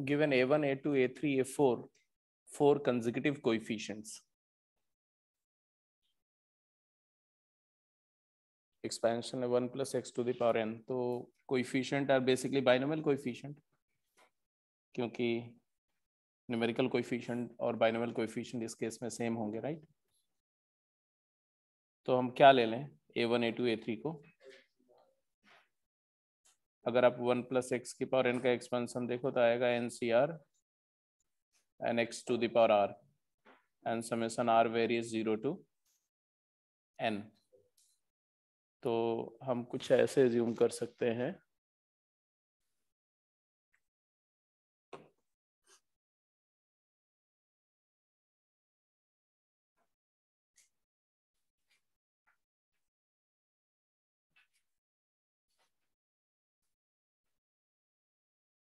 given a1, a2, a3, a4, 4 consecutive coefficients. Expansion 1 plus x to the power n. तो coefficient are basically binomial coefficient, क्योंकि numerical coefficient और binomial coefficient इस case में same होंगे, right? तो हम क्या ले लें a1, a2, a3 को? अगर आप 1 प्लस एक्स की पावर n का एक्सपेंशन देखो तो आएगा NCR and x to the power r and summation r varies 0 to n. तो हम कुछ ऐसे एज्यूम कर सकते हैं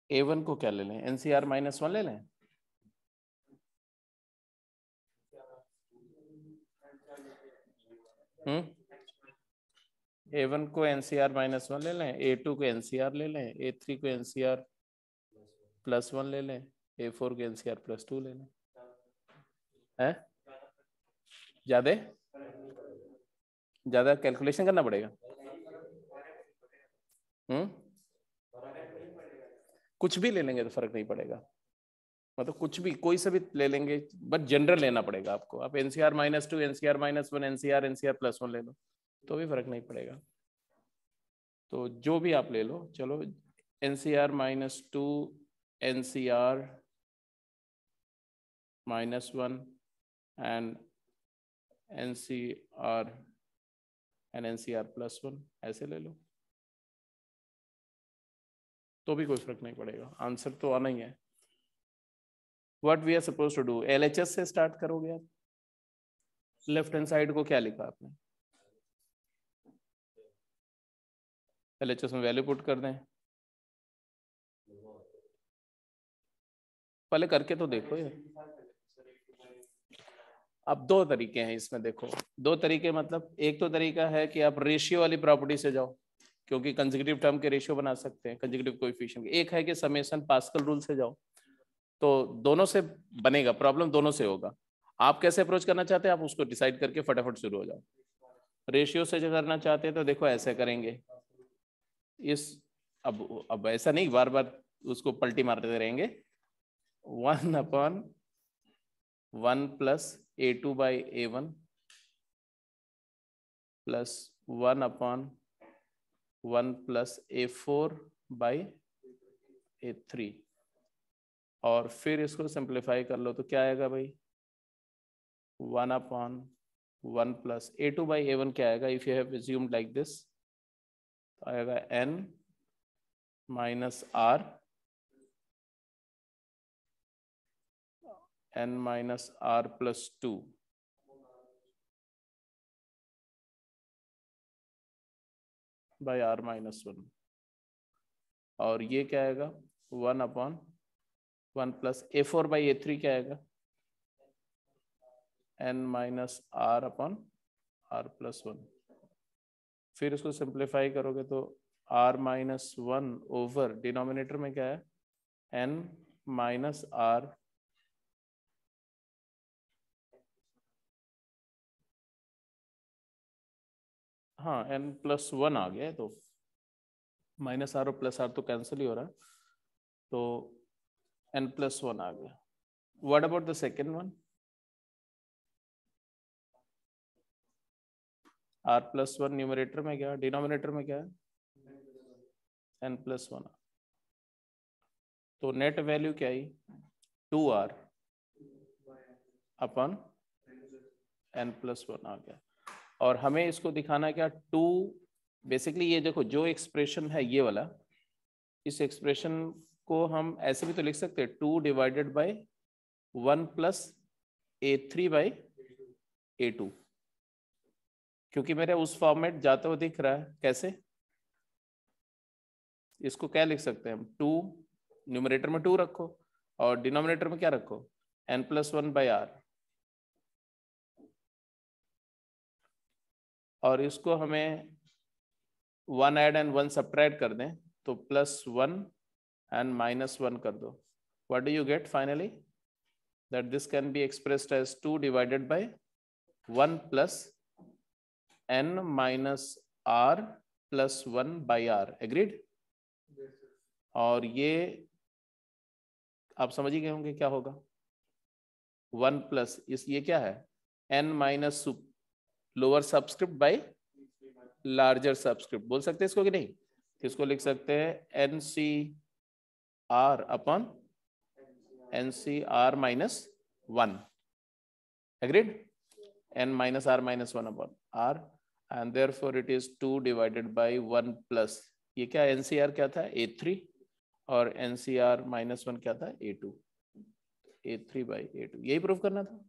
a1 को क्या ले लें? NCR -1 ले लें? a1 को NCR -1 ले लें, a2 को NCR ले लें, a3 को NCR +1 ले लें, a4 को NCR +2 ले लें। है ज्यादा कैलकुलेशन करना पड़ेगा? कुछ भी ले लेंगे तो फर्क नहीं पड़ेगा, मतलब कुछ भी कोई सा भी ले लेंगे, बट जनरल लेना पड़ेगा आपको। आप NCR -2, NCR -1, NCR +1 ले लो तो भी फर्क नहीं पड़ेगा। तो जो भी आप ले लो, चलो NCR -2, NCR -1 and NCR and NCR +1 ऐसे ले लो तो भी कोई फर्क नहीं पड़ेगा, आंसर तो आना ही है। What we are suppose to do, LHS से स्टार्ट करोगे आप। लेफ्ट हैंड साइड को क्या लिखा आपने? LHS में वैल्यू पुट कर दें, पहले करके तो देखो यार। अब दो तरीके हैं इसमें, देखो दो तरीके, मतलब एक तो तरीका है कि आप रेशियो वाली प्रॉपर्टी से जाओ, क्योंकि कंसेक्यूटिव टर्म के रेशियो बना सकते हैं कंसेक्यूटिव कोएफिशिएंट के। एक है कि समेशन पास्कल रूल से जाओ, तो दोनों से बनेगा, प्रॉब्लम दोनों से होगा। आप कैसे अप्रोच करना चाहते हैं आप उसको डिसाइड करके फटाफट शुरू हो जाओ। रेशियो से जो करना चाहते हैं तो देखो ऐसे करेंगे, इस अब ऐसा नहीं बार बार उसको पलटी मारते रहेंगे। 1/1 plus a2 by a1 plus 1/1 plus a4 by a3, और फिर इसको सिंप्लीफाई कर लो तो क्या आएगा भाई? 1/1 प्लस a2 बाई a1 क्या आएगा? If you have assumed like this आएगा n minus r n minus r plus 2 by r minus 1, और ये क्या आएगा? 1/1 प्लस a4 बाई a3 क्या आएगा? n minus r upon r plus 1। फिर इसको सिंप्लीफाई करोगे तो r माइनस 1 ओवर डिनोमिनेटर में क्या है? n माइनस r हाँ n प्लस 1 आ गया है, तो माइनस r और प्लस r तो कैंसिल ही हो रहा है, तो n प्लस 1 आ गया। What about the second one? r plus 1 numerator में क्या है, डिनोमिनेटर में क्या है? n plus 1। तो नेट वैल्यू क्या आई? 2r अपन n प्लस 1 आ गया। और हमें इसको दिखाना क्या? 2 बेसिकली ये देखो जो एक्सप्रेशन है ये वाला, इस एक्सप्रेशन को हम ऐसे भी तो लिख सकते हैं 2 divided by 1 plus a3 by a2, क्योंकि मेरे उस फॉर्मेट जाते हुए दिख रहा है। कैसे? इसको क्या लिख सकते हैं हम? 2 न्यूमरेटर में 2 रखो और डिनोमिनेटर में क्या रखो? n प्लस 1 बाई r, और इसको हमें 1 ऐड एंड 1 सब्ट्रैक्ट कर दें तो +1 एंड -1 कर दो, what do you get finally? That this can be expressed as 2 divided by 1 plus n minus r plus 1 by r. Agreed? और ये आप समझ ही गए होंगे क्या होगा, 1 प्लस इस ये क्या है, n minus lower subscript by larger subscript, बोल सकते हैं इसको कि नहीं? इसको लिख सकते हैं n c r upon n c r minus 1. Agreed? n minus r minus 1 upon r, and therefore it is 2 divided by 1 plus ये क्या NCR क्या था A3 और NCR माइनस 1 क्या था A2, A3 by A2, यही प्रूव करना था.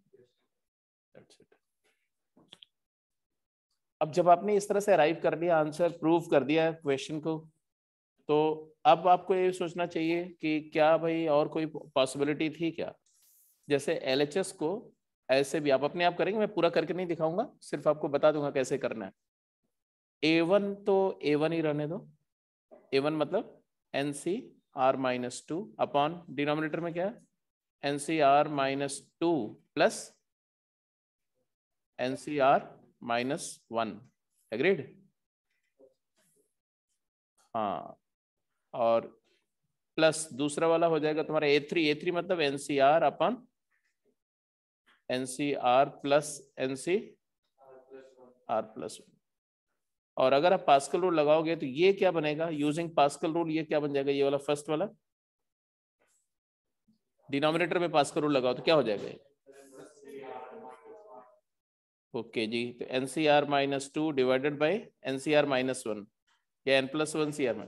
That's it. अब जब आपने इस तरह से अराइव कर लिया, आंसर प्रूव कर दिया क्वेश्चन को, तो अब आपको ये सोचना चाहिए कि क्या भाई और कोई पॉसिबिलिटी थी क्या? जैसे LHS को ऐसे भी आप अपने आप करेंगे, मैं पूरा करके नहीं दिखाऊंगा, सिर्फ आपको बता दूंगा कैसे करना है. A1 तो A1 ही रहने दो, A1 मतलब NCR माइनस 2 अपॉन डिनोमिनेटर में क्या है NCR minus 2 plus NCR minus 1. Agreed? हाँ, और प्लस दूसरा वाला हो जाएगा तुम्हारा A3 मतलब NCR upon NCR plus NCR plus 1. और अगर आप पास्कल रूल लगाओगे तो ये क्या बनेगा, यूजिंग पास्कल रूल ये क्या बन जाएगा, ये वाला फर्स्ट वाला डिनोमिनेटर में पास्कल रूल लगाओ तो क्या हो जाएगा? ओके जी, तो NCR minus 2 divided by NCR minus 1 या n प्लस 1 CR में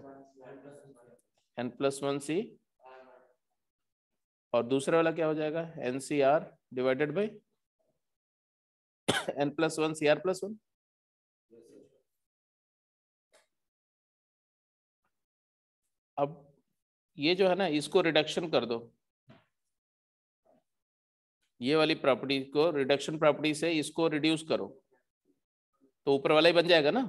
n प्लस 1 C, और दूसरा वाला क्या हो जाएगा NCR divided by n plus 1 CR plus 1. अब ये जो है ना, इसको रिडक्शन कर दो, ये वाली प्रॉपर्टी को रिडक्शन प्रॉपर्टी से इसको रिड्यूस करो तो ऊपर वाला ही बन जाएगा ना.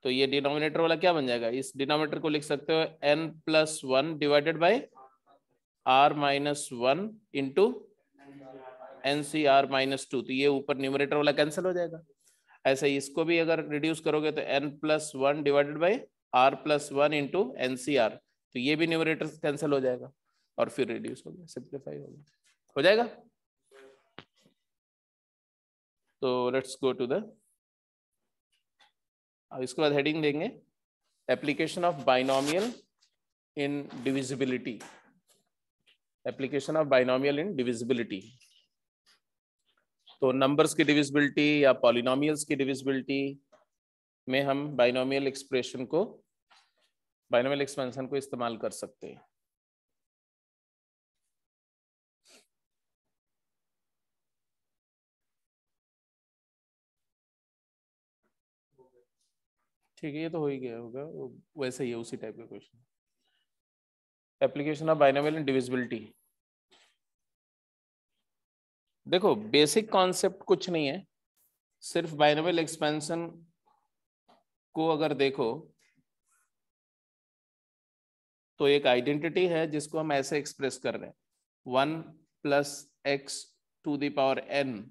तो ये डिनोमिनेटर वाला क्या बन जाएगा, इस डिनोमिनेटर को लिख सकते हो n plus 1 divided by r minus 1 into NCR minus 2. तो ये ऊपर न्यूमरेटर वाला कैंसिल हो जाएगा. ऐसे ही इसको भी अगर रिड्यूस करोगे तो n plus 1 divided by r plus 1 into NCR, तो ये भी न्यूमरेटर कैंसिल हो जाएगा और फिर रिड्यूस हो गया, सिंप्लीफाई हो जाएगा. तो लेट्स गो टू द, इसके बाद हेडिंग देंगे application of binomial in divisibility. Application of binomial in divisibility. तो नंबर्स की डिविजिबिलिटी या पॉलिनोमियल्स की डिविजिबिलिटी में हम बाइनोमियल एक्सप्रेशन को, बाइनोमियल एक्सपेंशन को इस्तेमाल कर सकते हैं. ठीक है, ये तो हो ही गया होगा, वैसे ही है, उसी टाइप का question. Application of binomial in divisibility. देखो बेसिक कॉन्सेप्ट कुछ नहीं है, सिर्फ बाइनोमियल एक्सपेंशन को अगर देखो तो एक आइडेंटिटी है जिसको हम ऐसे एक्सप्रेस कर रहे हैं, 1 plus x to the power n,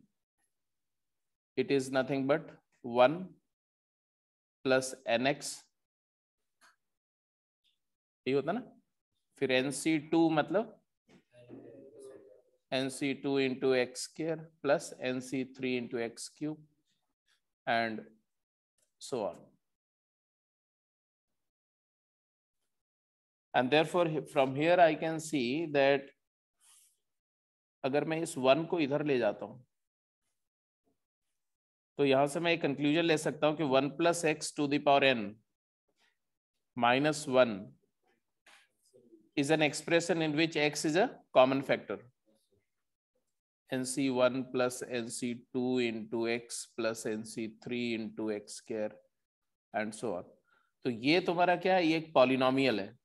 it is nothing but 1 plus nx, ये होता ना. फिर NC2 मतलब NC2 into x square plus NC3 into x cube and so on. And therefore from here I can see that अगर मैं इस 1 को इधर ले जाता हूं तो यहां से मैं एक कंक्लूजन ले सकता हूं कि 1 plus x to the power n minus 1 is an expression in which x is a common factor. NC1 plus NC2 into x plus NC3 into x square and so on. तो ये तुम्हारा क्या है, ये एक पॉलिनोमियल है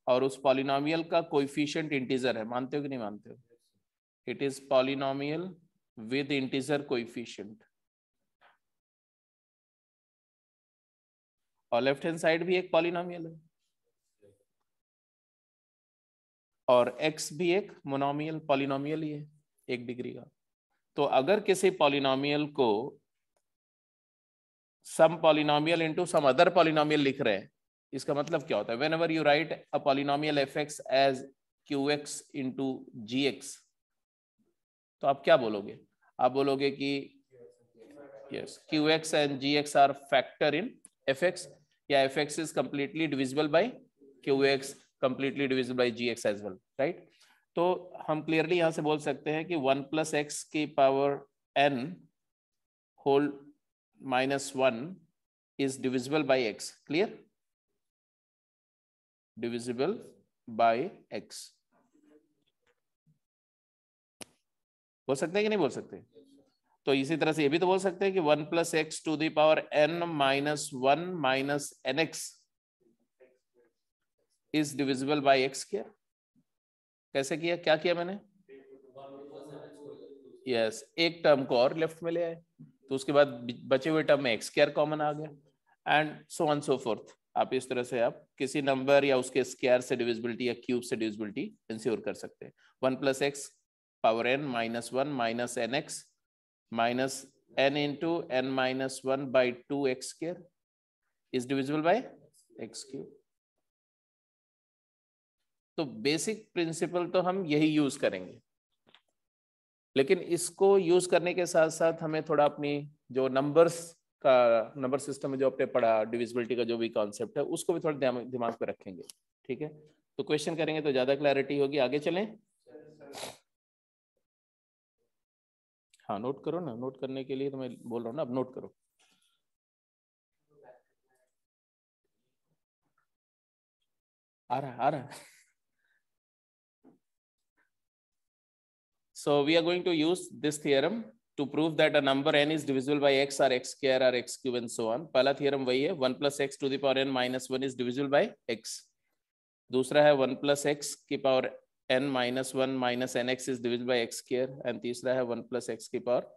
और उस पॉलिनोमियल का कोएफिशिएंट इंटीजर है. मानते हो कि नहीं मानते हो? It is polynomial with integer coefficient. और लेफ्ट हैंड साइड भी एक पॉलिनोमियल है. और x भी एक मोनोमियल पॉलिनोमियल ही है 1 डिग्री का। तो अगर किसी पॉलिनोमियल को some polynomial into some other polynomial लिख रहे हैं, इसका मतलब क्या होता है? Whenever you write a polynomial fx as qx into gx, तो आप क्या बोलोगे? आप बोलोगे कि yes qx and gx are factor in fx, या fx is completely divisible by qx, completely divisible by gx as well, right? तो हम क्लियरली यहां से बोल सकते हैं कि 1 प्लस एक्स की power n whole minus 1 is divisible by x. Clear? Divisible by x. बोल सकते हैं कि नहीं बोल सकते? तो इसी तरह से ये भी तो बोल सकते हैं कि 1 plus x to the power n minus 1 minus n x is divisible by x किया। कैसे किया? क्या किया मैंने? यस, एक टर्म को और लेफ्ट में ले आए, तो उसके बाद बचे हुए टर्म में एक्स स्क्वायर कॉमन आ गया and so on so fourth. आप इस तरह से आप किसी नंबर या उसके स्क्वायर से डिविजिबिलिटी या क्यूब से डिविजिबिलिटी इंश्योर कर सकते हैं। 1 plus x power n minus 1 minus n x minus n into n minus 1 by 2 x square is divisible by x cube. तो बेसिक प्रिंसिपल तो हम यही यूज करेंगे, लेकिन इसको यूज करने के साथ साथ हमें थोड़ा अपनी जो नंबर्स का नंबर सिस्टम में जो आपने पढ़ा, डिविजिबिलिटी का जो भी कॉन्सेप्ट है, उसको भी थोड़ा दिमाग पे रखेंगे। ठीक है, तो क्वेश्चन करेंगे तो ज्यादा क्लैरिटी होगी। आगे चलें। हाँ, नोट करो ना, नोट करने के लिए तो मैं बोल रहा हूँ ना, अब नोट करो। आ रहा So we are going to use this theorem to prove that a number n is divisible by x or x square or x cube and so on. पहला theorem वही है, 1 plus x to the power n minus 1 is divisible by x. दूसरा है 1 plus x की power n minus 1 minus nx is divisible by x square, and तीसरा है 1 plus x की power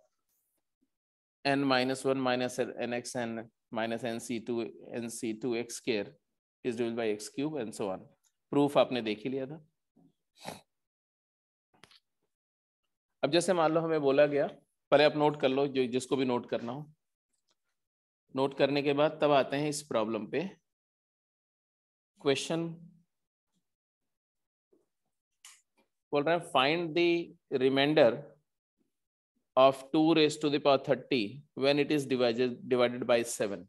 n minus 1 minus nx and minus nc2 x square is divisible by x cube and so on. Proof आपने देख ही लिया था। अब जैसे मान लो हमें बोला गया, पहले आप नोट कर लो, जो जिसको भी नोट करना हो। नोट करने के बाद तब आते हैं इस प्रॉब्लम पे। क्वेश्चन बोल रहे हैं find the remainder of 2 raised to the power 30 when it is divided by 7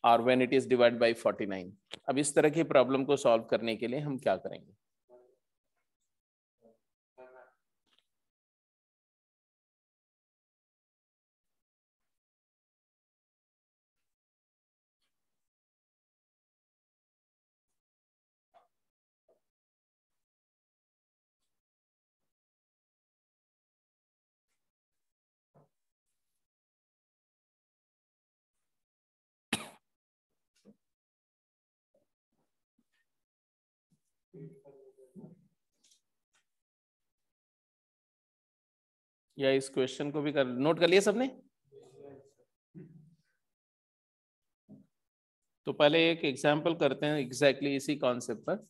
और when it is divided by 49। अब इस तरह की प्रॉब्लम को सॉल्व करने के लिए हम क्या करेंगे? या इस क्वेश्चन को भी नोट कर लिया सबने? तो पहले एक एग्जांपल करते हैं एग्जैक्टली इसी कॉन्सेप्ट पर,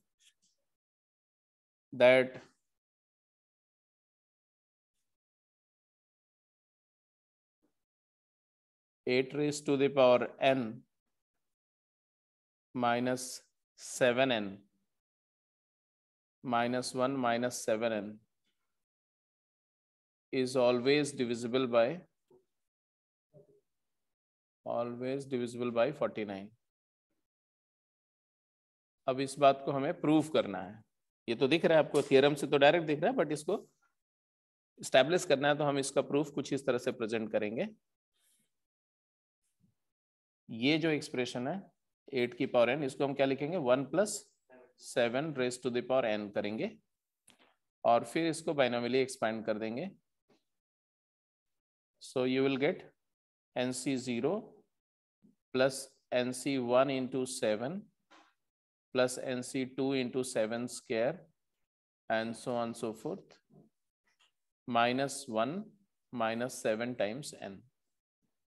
that eight raise to the power n minus 7n minus 1 minus 7n is always divisible by 49। अब इस बात को हमें प्रूव करना है। ये तो दिख रहा है आपको, थियरम से तो डायरेक्ट दिख रहा है, बट इसको एस्टैब्लिश करना है, तो हम इसका प्रूफ कुछ इस तरह से प्रेजेंट करेंगे। ये जो एक्सप्रेशन है 8 की पावर n, इसको हम क्या लिखेंगे? 1 plus 7 raise to the power n करेंगे और फिर इसको बाइनोमियली एक्सपैंड कर देंगे। So you will get nc0 plus nc1 into 7 plus nc2 into 7 square and so on so forth minus 1 minus 7 times n.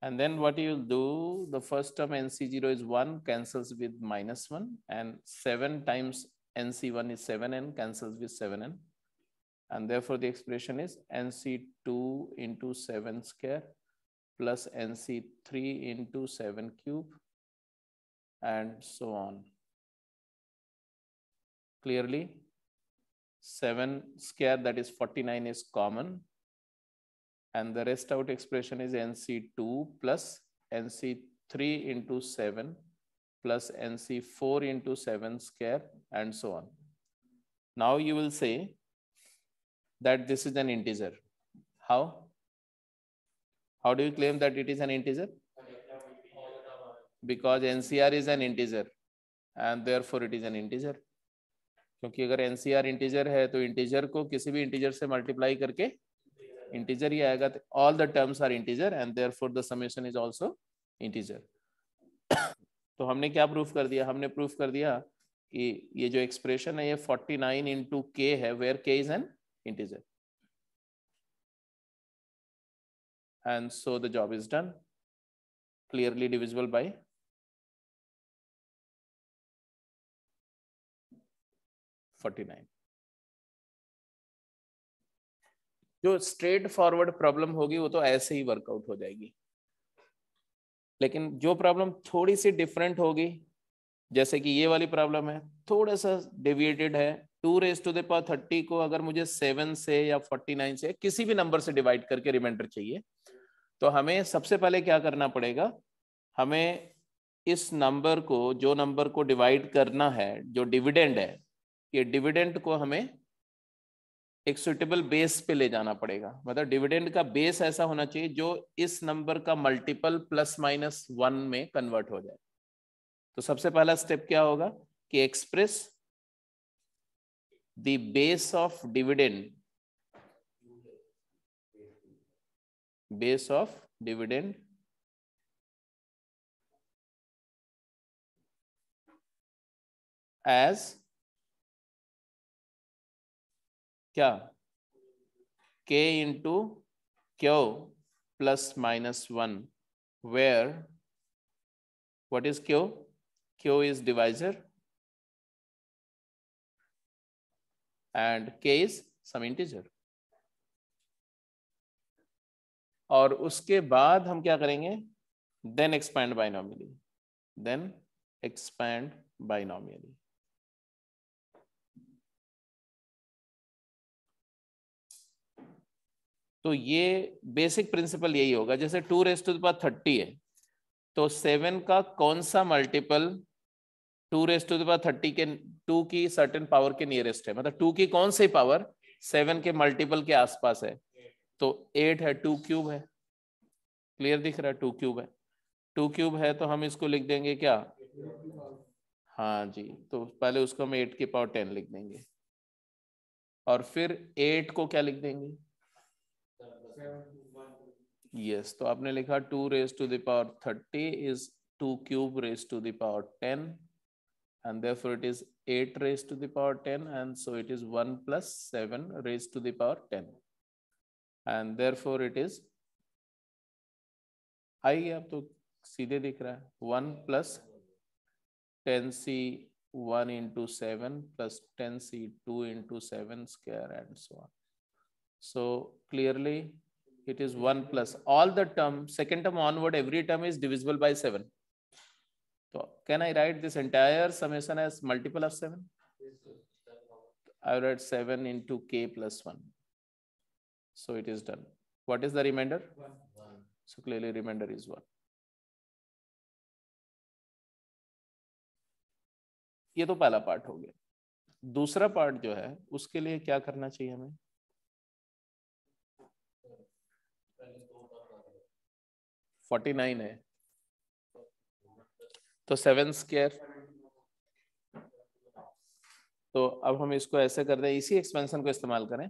And then what you will do, the first term nc0 is 1 cancels with minus 1 and 7 times NC1 is 7n, cancels with 7n, and therefore the expression is NC2 into 7 square plus NC3 into 7 cube, and so on. Clearly, 7 square, that is 49, is common, and the rest out expression is NC2 plus NC3 into 7 plus NC4 into 7 square, and so on. Now you will say that this is an integer. How? How do you claim that it is an integer? Because NCR is an integer and therefore it is an integer. क्योंकि अगर NCR integer है तो integer को किसी भी integer से multiply करके integer ही आएगा. All the terms are integer and therefore the summation is also integer. तो हमने क्या प्रूफ कर दिया? हमने प्रूफ कर दिया कि ये जो एक्सप्रेशन है ये 49 इंटू के है, वेयर के is an integer. And so the job is done. Clearly divisible by 49. जो स्ट्रेट फॉरवर्ड प्रॉब्लम होगी वो तो ऐसे ही वर्कआउट हो जाएगी, लेकिन जो प्रॉब्लम थोड़ी सी डिफरेंट होगी, जैसे कि ये वाली प्रॉब्लम है, थोड़ा सा डेविएटेड है. 2 raised to the power 30 को अगर मुझे 7 से या 49 से किसी भी नंबर से डिवाइड करके रिमाइंडर चाहिए, तो हमें सबसे पहले क्या करना पड़ेगा? हमें इस नंबर को, जो नंबर को डिवाइड करना है, जो डिविडेंड है, ये डिविडेंड को हमें एक सुटेबल बेस पे ले जाना पड़ेगा. मतलब डिविडेंड का बेस ऐसा होना चाहिए जो इस नंबर का मल्टीपल प्लस माइनस 1 में कन्वर्ट हो जाए. तो सबसे पहला स्टेप क्या होगा कि express the base of dividend, base of dividend as क्या? k into q plus minus 1, where what is q? Q is divisor and k is some integer. और उसके बाद हम क्या करेंगे? Then expand binomially, then expand binomially. तो ये basic principle यही होगा. जैसे 2 raised to the power 30 है, तो 7 का कौन सा multiple 2 raised to the power 30 के 2 की सर्टेन पावर के नियरेस्ट है? मतलब 2 की कौन सी पावर 7 के मल्टीपल के आसपास है? तो 8 है, 2 क्यूब है. क्लियर दिख रहा है? 2 क्यूब है. 2 क्यूब है तो हम इसको लिख देंगे क्या? हाँ जी, तो पहले उसको हम 8 की पावर 10 लिख देंगे और फिर 8 को क्या लिख देंगे? यस, तो आपने लिखा 2 raised to the power 30 is 2 cube raised to the power 10 and therefore it is 8 raised to the power 10 and so it is 1 plus 7 raised to the power 10 and therefore it is, आइए अब तो सीधे दिख रहा है, 1 plus 10c1 into 7 plus 10c2 into 7 square and so on. So clearly it is 1 plus all the term, second term onward, every term is divisible by 7. So can I write this entire summation as multiple of 7? I write 7 into k plus 1. So it is done. What is the remainder? 1. So clearly remainder is 1. ये तो पहला part हो गया. दूसरा part जो है उसके लिए क्या करना चाहिए हमें? — 49 है तो 7 स्क्वायर. तो अब हम इसको ऐसे कर दें, इसी एक्सपेंशन को इस्तेमाल करें.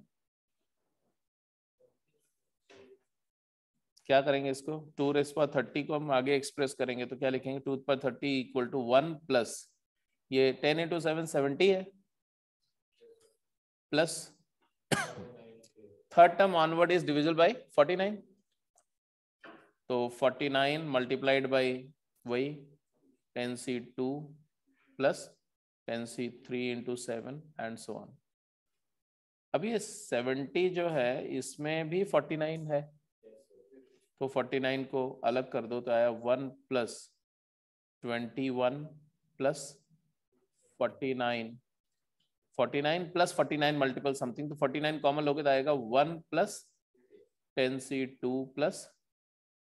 क्या करेंगे इसको? 2 raised to the power 30 को हम आगे एक्सप्रेस करेंगे तो क्या लिखेंगे? 2 to the power 30 equal to 1 plus ये 10 into 7 70 है plus third term onward is divisible by 49. तो 49 मल्टीप्लाइड बाय वही 10c2 plus 10c3 into 7 and so on। अब ये 70 जो है इसमें भी 49 है, तो 49 को अलग कर दो तो आया 1 + 21 + 49, 49 + 49 मल्टीपल समथिंग, तो 49 कॉमन लोगे तो आएगा 1 + 10c2 +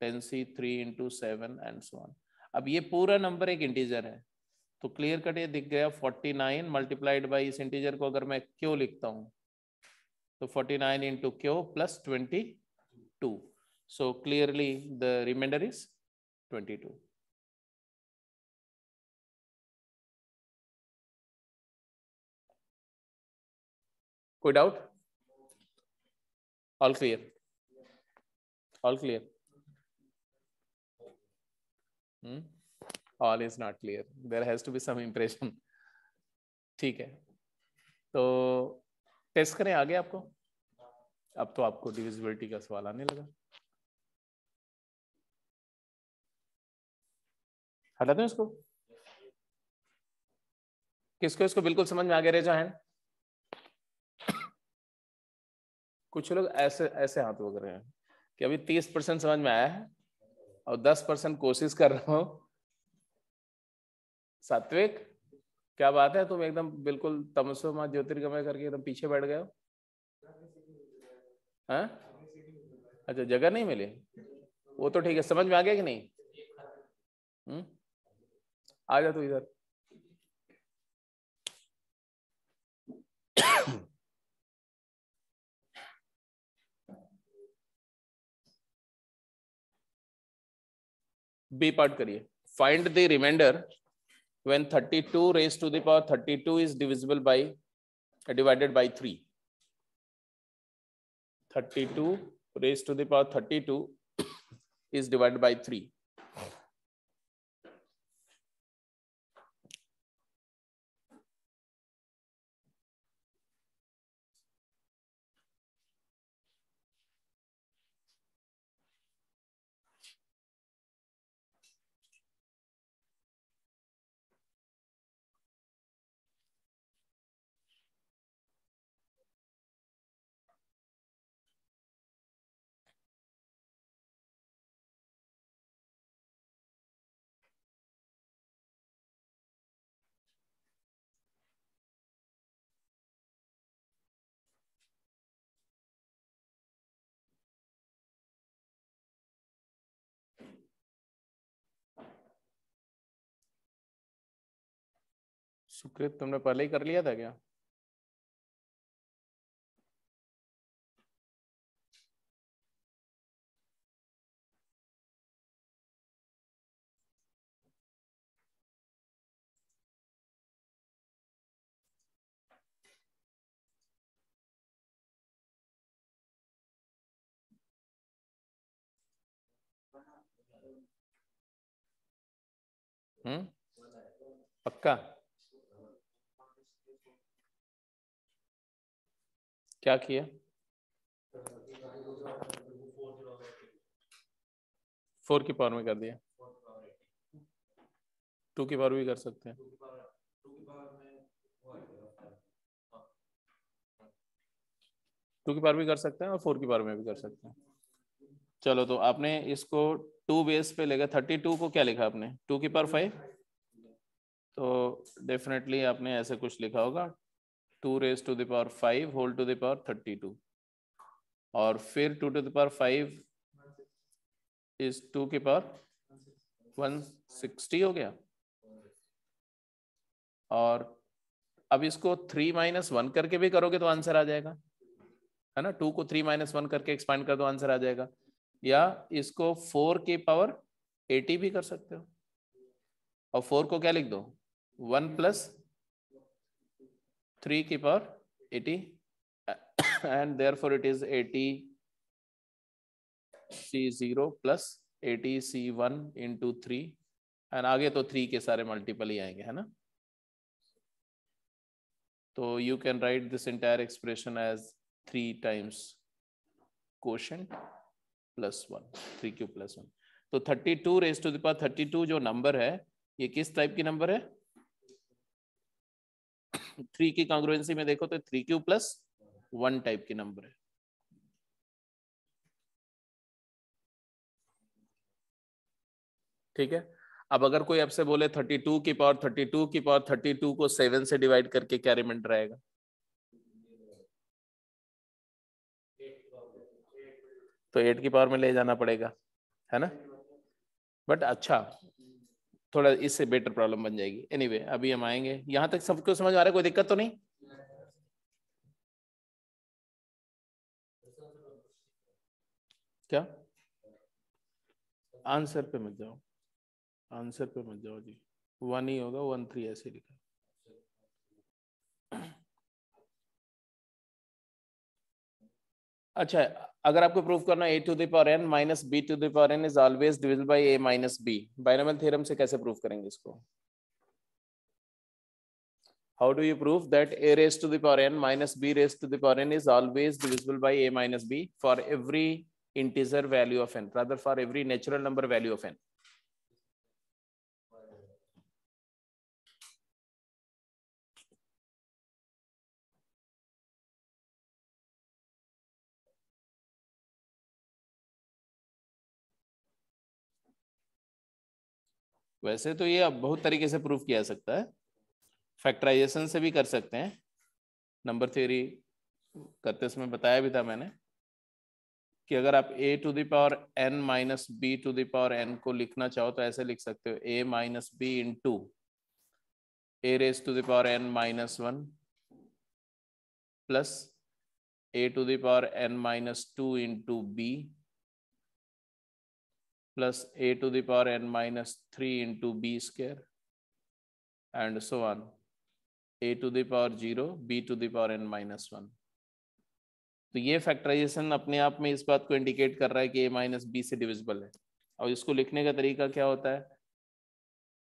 10c3 into 7 and so on। अब ये पूरा नंबर एक इंटीजर है, तो क्लियर कट ये दिख गया 49 मल्टीप्लाइड बाई इस इंटीजर को अगर मैं क्यों लिखता हूँ तो 49 into q plus 22, so clearly the remainder is 22। कोई doubt? All clear? All clear? All is not clear, there has to be some impression. ठीक है, तो टेस्ट करें आगे आपको। अब तो आपको डिविजिबिलिटी का सवाल आने लगा। हटा दें इसको। किसको इसको बिल्कुल समझ में आ गया? Raise hand. कुछ लोग ऐसे ऐसे हाथ उग रहे हैं कि अभी 30% समझ में आया है और 10% कोशिश कर रहा हूं। सात्विक, क्या बात है, तुम एकदम बिल्कुल तमसो मां ज्योतिर्गमय करके एकदम पीछे बैठ गए हो। हाँ? अच्छा, जगह नहीं मिली, वो तो ठीक है। समझ में आ गया कि नहीं? आ जा तू इधर। बी पार्ट करिए। Find the remainder when 32 raised to the power 32 is divisible by divided by 3। 32 raised to the power 32 is divided by 3। सुकृत, तुमने पहले ही कर लिया था क्या? पक्का? क्या किया? 4 की पावर में कर दिया। 2 की पावर भी कर सकते हैं। 2 की पावर भी कर सकते हैं और 4 की पावर में भी कर सकते हैं। चलो, तो आपने इसको 2 बेस पे लेगा। 32 को क्या लिखा आपने? 2 की पावर 5। तो डेफिनेटली आपने ऐसे कुछ लिखा होगा 2 raised to the power 5 whole to the power 32, और फिर 2 to the power 5 इस 2 की पावर 160 हो गया। और अब इसको 3 - 1 करके भी करोगे तो आंसर आ जाएगा, है ना। 2 को 3 - 1 करके एक्सपांड कर दो, आंसर आ जाएगा। या इसको 4 की पावर 80 भी कर सकते हो, और 4 को क्या लिख दो? 1 + 3 की power 80, and therefore it is 80c0 plus 80c1 into 3, and आगे तो 3 के सारे मल्टीपल ही आएंगे, है ना। तो you can write this entire expression as 3 times quotient plus 1, 3³ + 1। तो 32 raised to the power 32 जो नंबर है, ये किस टाइप की नंबर है? 3 की कॉन्ग्रुएंसी में देखो तो 3q+1 टाइप की नंबर है। ठीक है, अब अगर कोई आपसे बोले 32 की पावर 32 की पावर 32 को 7 से डिवाइड करके क्या रिमाइंडर आएगा? तो 8 की पावर में ले जाना पड़ेगा, है ना? बट अच्छा, थोड़ा इससे बेटर प्रॉब्लम बन जाएगी। एनीवे अभी हम आएंगे। यहां तक सबको समझ आ रहा है? कोई दिक्कत तो नहीं? क्या आंसर पे मत जाओ, आंसर पे मत जाओ जी। 1 ही होगा, 1 3 ऐसे लिखा। अच्छा, अगर आपको प्रूफ करना a to the power n minus b to the power n is always divisible by a minus b, binomial theorem से कैसे प्रूफ करेंगे इसको? How do you prove that a raised to the power n minus b raised to the power n is always divisible by a minus b for every integer value of n, rather for every natural number value of n? वैसे तो ये अब बहुत तरीके से proof किया जा सकता है, फैक्टराइजेशन से भी कर सकते हैं, नंबर थ्योरी करते समय बताया भी था मैंने कि अगर आप a to the power n minus b to the power n को लिखना चाहो तो ऐसे लिख सकते हो a minus b into a raise to the power n minus 1 plus a to the power n minus 2 into b plus a to the power n minus 3 into b square and so on, a to the power 0 b to the power n minus 1। तो ये factorisation अपने आप में इस बात को indicate कर रहा है कि a माइनस बी से डिविजिबल है। और इसको लिखने का तरीका क्या होता है?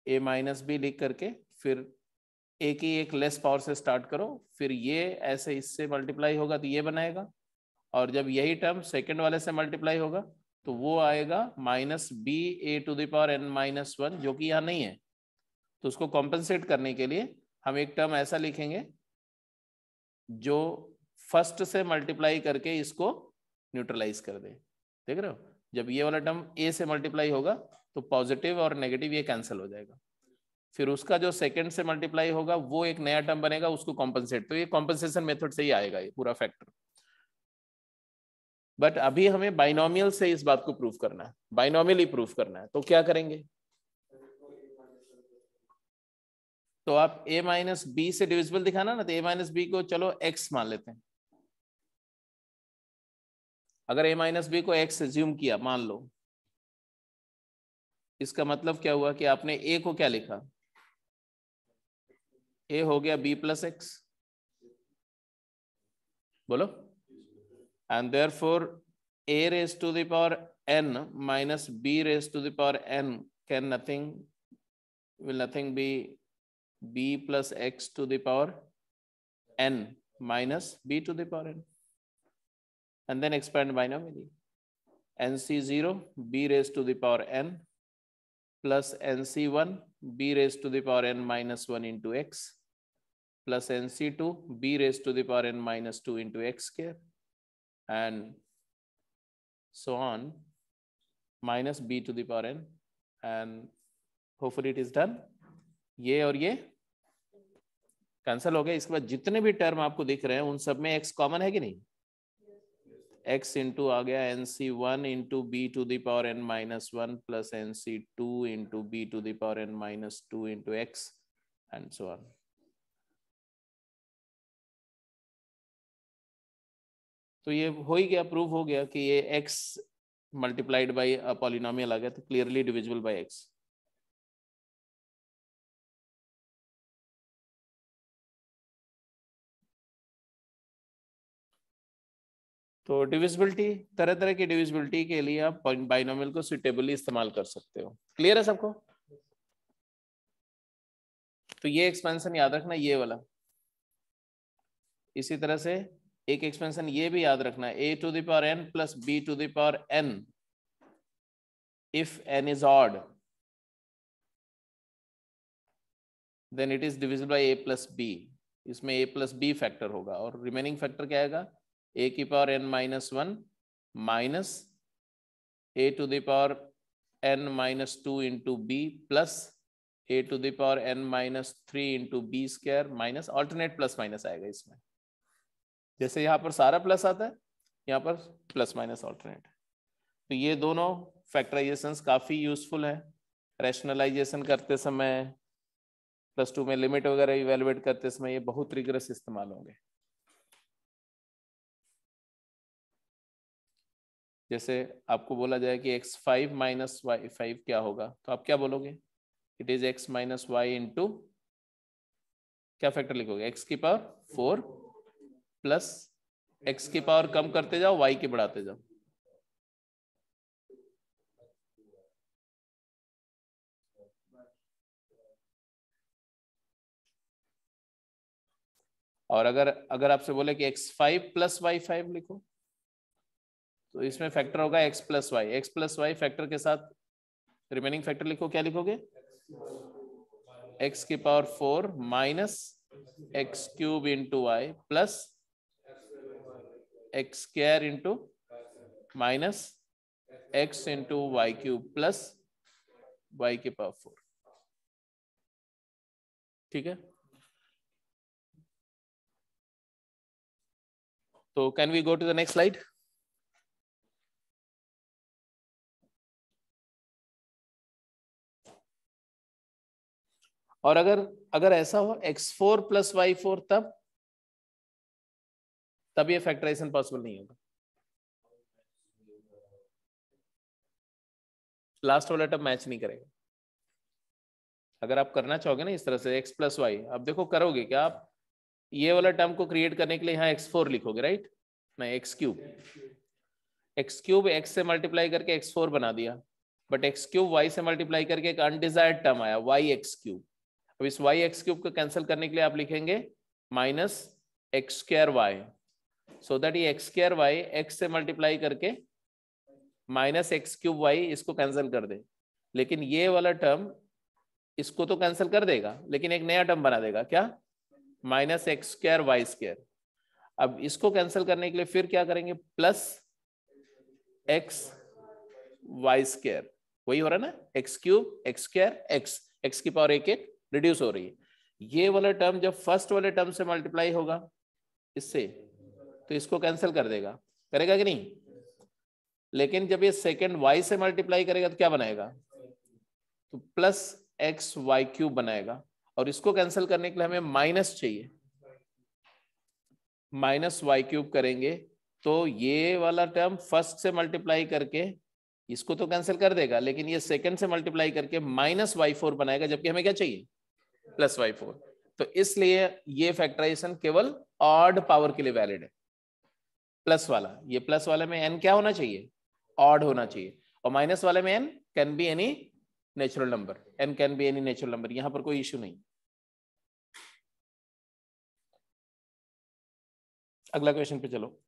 a माइनस बी लिख करके फिर a की एक लेस पावर से स्टार्ट करो, फिर ये ऐसे इससे मल्टीप्लाई होगा तो ये बनाएगा, और जब यही टर्म सेकेंड वाले से मल्टीप्लाई होगा तो वो आएगा minus b a to the power n minus 1, जो कि यहाँ नहीं है। तो उसको कॉम्पेंसेट करने के लिए हम एक टर्म ऐसा लिखेंगे जो फर्स्ट से मल्टीप्लाई करके इसको न्यूट्रलाइज कर दे। देख रहे हो, जब ये वाला टर्म a से मल्टीप्लाई होगा तो पॉजिटिव और नेगेटिव ये कैंसिल हो जाएगा, फिर उसका जो सेकंड से मल्टीप्लाई होगा वो एक नया टर्म बनेगा, उसको कॉम्पेंसेट। तो ये कॉम्पेंसेशन मेथड से ही आएगा ये पूरा फैक्टर। बट अभी हमें बाइनोमियल से इस बात को प्रूफ करना है, बाइनोमियल ही प्रूफ करना है। तो क्या करेंगे? तो आप a माइनस बी से डिविजिबल दिखाना ना, तो a माइनस बी को चलो x मान लेते हैं। अगर a माइनस बी को x एज्यूम किया, मान लो, इसका मतलब क्या हुआ कि आपने a को क्या लिखा? a हो गया b प्लस एक्स, बोलो। And therefore a raise to the power n minus b raise to the power n can will nothing be b plus x to the power n minus b to the power n, and then expand binomially. nc0 b raised to the power n plus nc1 b raised to the power n minus 1 into x plus nc2 b raised to the power n minus 2 into x square and so on minus b to the power n, and hopefully it is done। ये और ये cancel हो गया। इसके बाद जितने भी term आपको दिख रहे हैं उन सब में x कॉमन है कि नहीं? x इंटू आ गया nc1 into b to the power n minus 1 plus nc2 into b to the power n minus 2 into x and so on. तो ये हो ही गया, प्रूव हो गया कि ये x multiplied by a polynomial आ गया, तो क्लियरली डिविजिबल बाई x। तो डिविजिबिलिटी, तरह तरह की डिविजिबिलिटी के लिए आप बाइनोमियल को सुटेबली इस्तेमाल कर सकते हो। क्लियर है सबको? तो ये एक्सपेंशन याद रखना, ये वाला। इसी तरह से एक एक्सपेंशन ये भी याद रखना, a to the power n plus b to the power n if n is odd then it is divisible by a plus b। इसमें a प्लस बी फैक्टर होगा और रिमेनिंग फैक्टर क्या आएगा, a की power n minus 1 minus a to the power n minus 2 into b plus a to the power n minus 3 into b square minus alternate plus minus आएगा इसमें। जैसे यहाँ पर सारा प्लस आता है, यहाँ पर प्लस माइनस ऑल्टरनेट। तो ये दोनों फैक्टराइजेशंस काफ़ी यूजफुल है रैशनलाइजेशन करते समय, +2 में लिमिट वगैरह इवेलुएट करते समय ये बहुत रिगरस इस्तेमाल होंगे। जैसे आपको बोला जाए कि x5 माइनस y5 क्या होगा, तो आप क्या बोलोगे, it is x minus y into क्या फैक्टर लिखोगे, x की पावर 4 प्लस x की पावर कम करते जाओ y की बढ़ाते जाओ। और अगर आपसे बोले कि x5 प्लस y5 लिखो, तो इसमें फैक्टर होगा x प्लस वाई फैक्टर के साथ रिमेनिंग फैक्टर लिखो, क्या लिखोगे, x की power 4 minus x cube into y plus x square into minus x into y cube plus y की पावर 4। ठीक है, तो can we go to the next slide. और अगर ऐसा हो x4 प्लस y4 तब ये फैक्टराइजेशन पॉसिबल नहीं होगा। लास्ट वाला टर्म मैच नहीं करेगा। अगर आप करना चाहोगे ना इस तरह से x प्लस वाई, अब देखो करोगे क्या आप, ये वाला टर्म को क्रिएट करने के लिए यहाँ x4 लिखोगे, राइट, नहीं एक्स क्यूब x से मल्टीप्लाई करके x4 बना दिया, बट x क्यूब y से मल्टीप्लाई करके एक अनडिजायर्ड टर्म आया y एक्स क्यूब। अब इस y एक्स क्यूब को कैंसिल करने के लिए आप लिखेंगे minus x square y, so that ये एक्स स्क्वायर वाई एक्स से मल्टीप्लाई करके माइनस एक्स क्यूब वाई इसको कैंसिल कर दे। लेकिन ये वाला टर्म इसको तो कैंसिल कर देगा, लेकिन एक नया टर्म बना देगा, क्या, minus x square y square. अब इसको कैंसिल करने के लिए फिर क्या करेंगे, प्लस एक्स वाई स्क्वायर, वही हो रहा है ना, x cube x square x की पावर एक रिड्यूस हो रही है। ये वाला टर्म जब फर्स्ट वाले टर्म से मल्टीप्लाई होगा इससे, तो इसको कैंसिल कर देगा, करेगा कि नहीं। लेकिन जब ये सेकेंड y से मल्टीप्लाई करेगा तो क्या बनाएगा, तो प्लस एक्स वाई क्यूब बनाएगा। और इसको कैंसिल करने के लिए हमें माइनस चाहिए, माइनस वाई क्यूब करेंगे तो ये वाला टर्म फर्स्ट से मल्टीप्लाई करके इसको तो कैंसिल कर देगा, लेकिन ये सेकंड से मल्टीप्लाई करके माइनस y4 बनाएगा, जबकि हमें क्या चाहिए, प्लस y4। तो इसलिए ये फैक्टराइजेशन केवल ऑड पावर के लिए वैलिड है, प्लस वाला, ये प्लस वाले में n क्या होना चाहिए, ऑड होना चाहिए, और माइनस वाले में n can be any natural number, n can be any natural number, यहां पर कोई इश्यू नहीं। अगला क्वेश्चन पे चलो।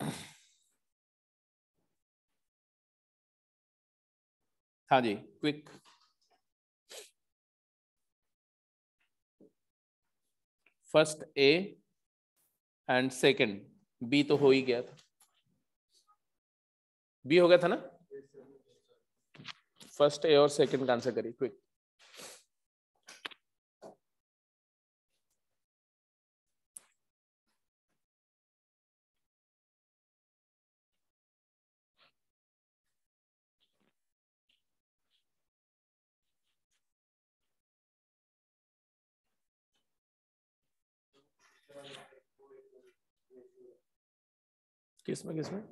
हाँ जी, quick. First A and second B तो हो ही गया था, बी हो गया था ना, फर्स्ट ए और सेकंड का आंसर करिए क्विक। किसमें किसमें,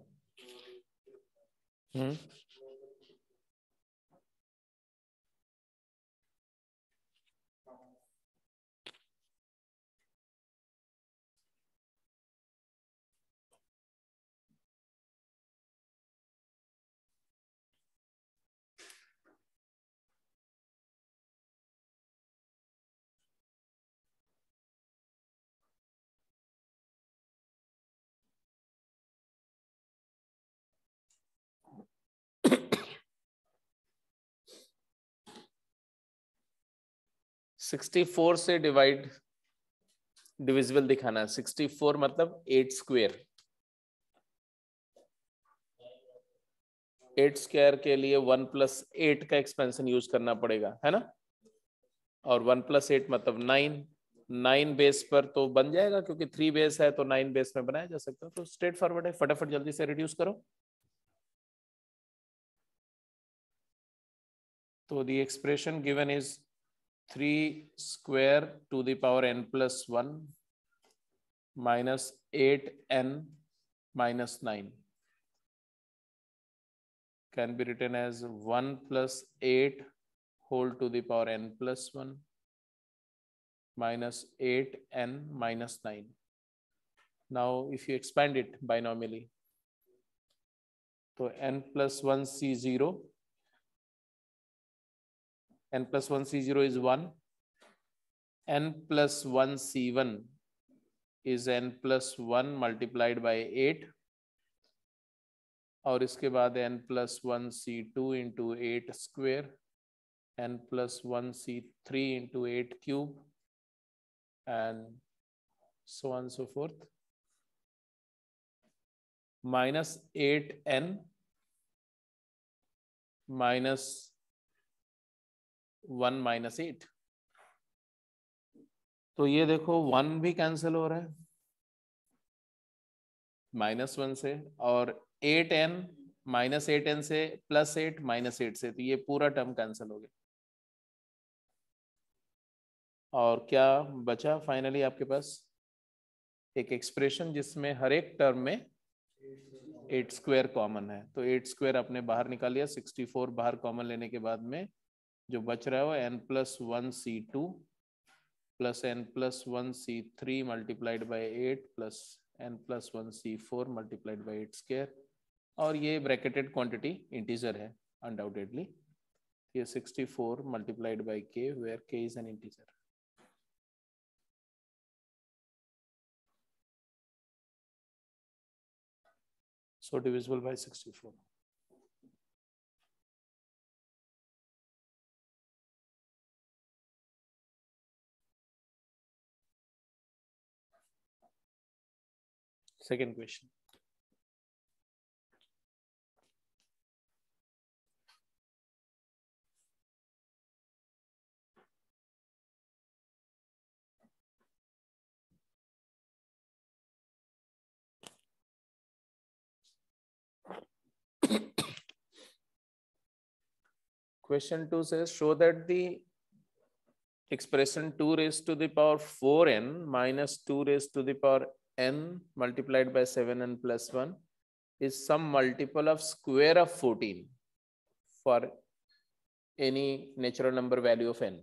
हम्म, सिक्सटी 64 से डिवाइड डिविजिबल दिखाना है। 64 मतलब 8 स्क्वायर। 8 स्क्वायर के लिए 1+8 का एक्सपेंशन यूज करना पड़ेगा, है ना। और 1+8 मतलब 9। 9 बेस पर तो बन जाएगा, क्योंकि 3 बेस है तो 9 बेस में बनाया जा सकता है। तो स्ट्रेट फॉरवर्ड है, फटाफट जल्दी से रिड्यूस करो। तो the expression given is 3 square to the power n+1 -8n -9 can be written as 1+8 whole to the power n+1 -8n -9. Now if you expand it binomially, तो n+1 C0, n+1 C0 is 1, n+1 C1 is n+1 multiplied by 8, और इसके बाद n+1 C2 into 8 square, n+1 C3 into 8 cube, and so on so forth, -8n -1 -8। तो ये देखो 1 भी cancel हो रहा है -1 से, और 8n -8n से +8 -8 से, तो ये पूरा टर्म कैंसिल हो गया। और क्या बचा फाइनली आपके पास? एक एक्सप्रेशन जिसमें हर एक टर्म में 8 स्क्वायर कॉमन है। तो 8 स्क्वायर आपने बाहर निकाल लिया, 64 बाहर कॉमन लेने के बाद में जो बच रहा है वो n+1 C2 plus n+1 C3 multiplied by 8 plus n+1 C4 multiplied by 8 square, और ये ब्रैकेटेड क्वांटिटी इंटीजर है अनडाउटेडली। ये 64 multiplied by k where k is an integer. So divisible by 64. Second question. Question 2 says, show that the expression 2 raised to the power 4n minus 2 raised to the power n multiplied by 7n plus 1 is some multiple of square of 14 for any natural number value of n.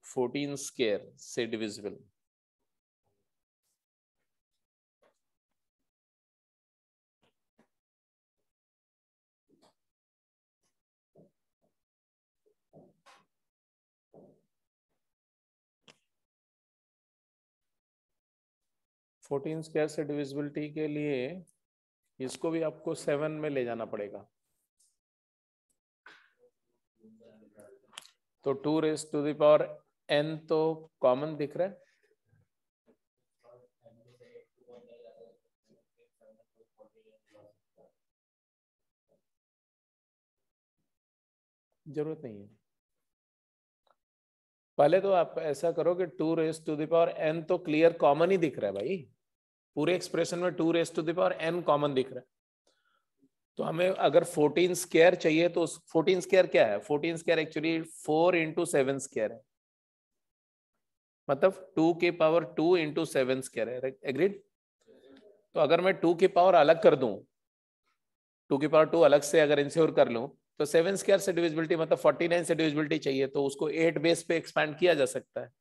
Fourteen square से divisible. Fourteen square से divisibility के लिए इसको भी आपको 7 में ले जाना पड़ेगा। तो 2 raise to the power n तो कॉमन दिख रहा है, जरूरत नहीं है। पहले तो आप ऐसा करो कि 2 raise to the power n तो क्लियर कॉमन ही दिख रहा है भाई, पूरे एक्सप्रेशन में 2 raise to the power n common दिख रहा है। तो हमें अगर 14 स्क्वायर चाहिए तो 14 स्क्वायर क्या है? 14 स्क्वायर एक्चुअली 4 into 7 स्क्वायर है, मतलब 2 की पावर 2 into 7 स्क्वायर है। एग्रीड? तो अगर मैं 2 की पावर अलग कर दूं, 2 की पावर 2 अलग से अगर इंश्योर कर लूं, तो 7 स्क्वायर से डिविजिबिलिटी मतलब 49 से डिविजिबिलिटी चाहिए, तो उसको 8 बेस पे एक्सपैंड किया जा सकता है।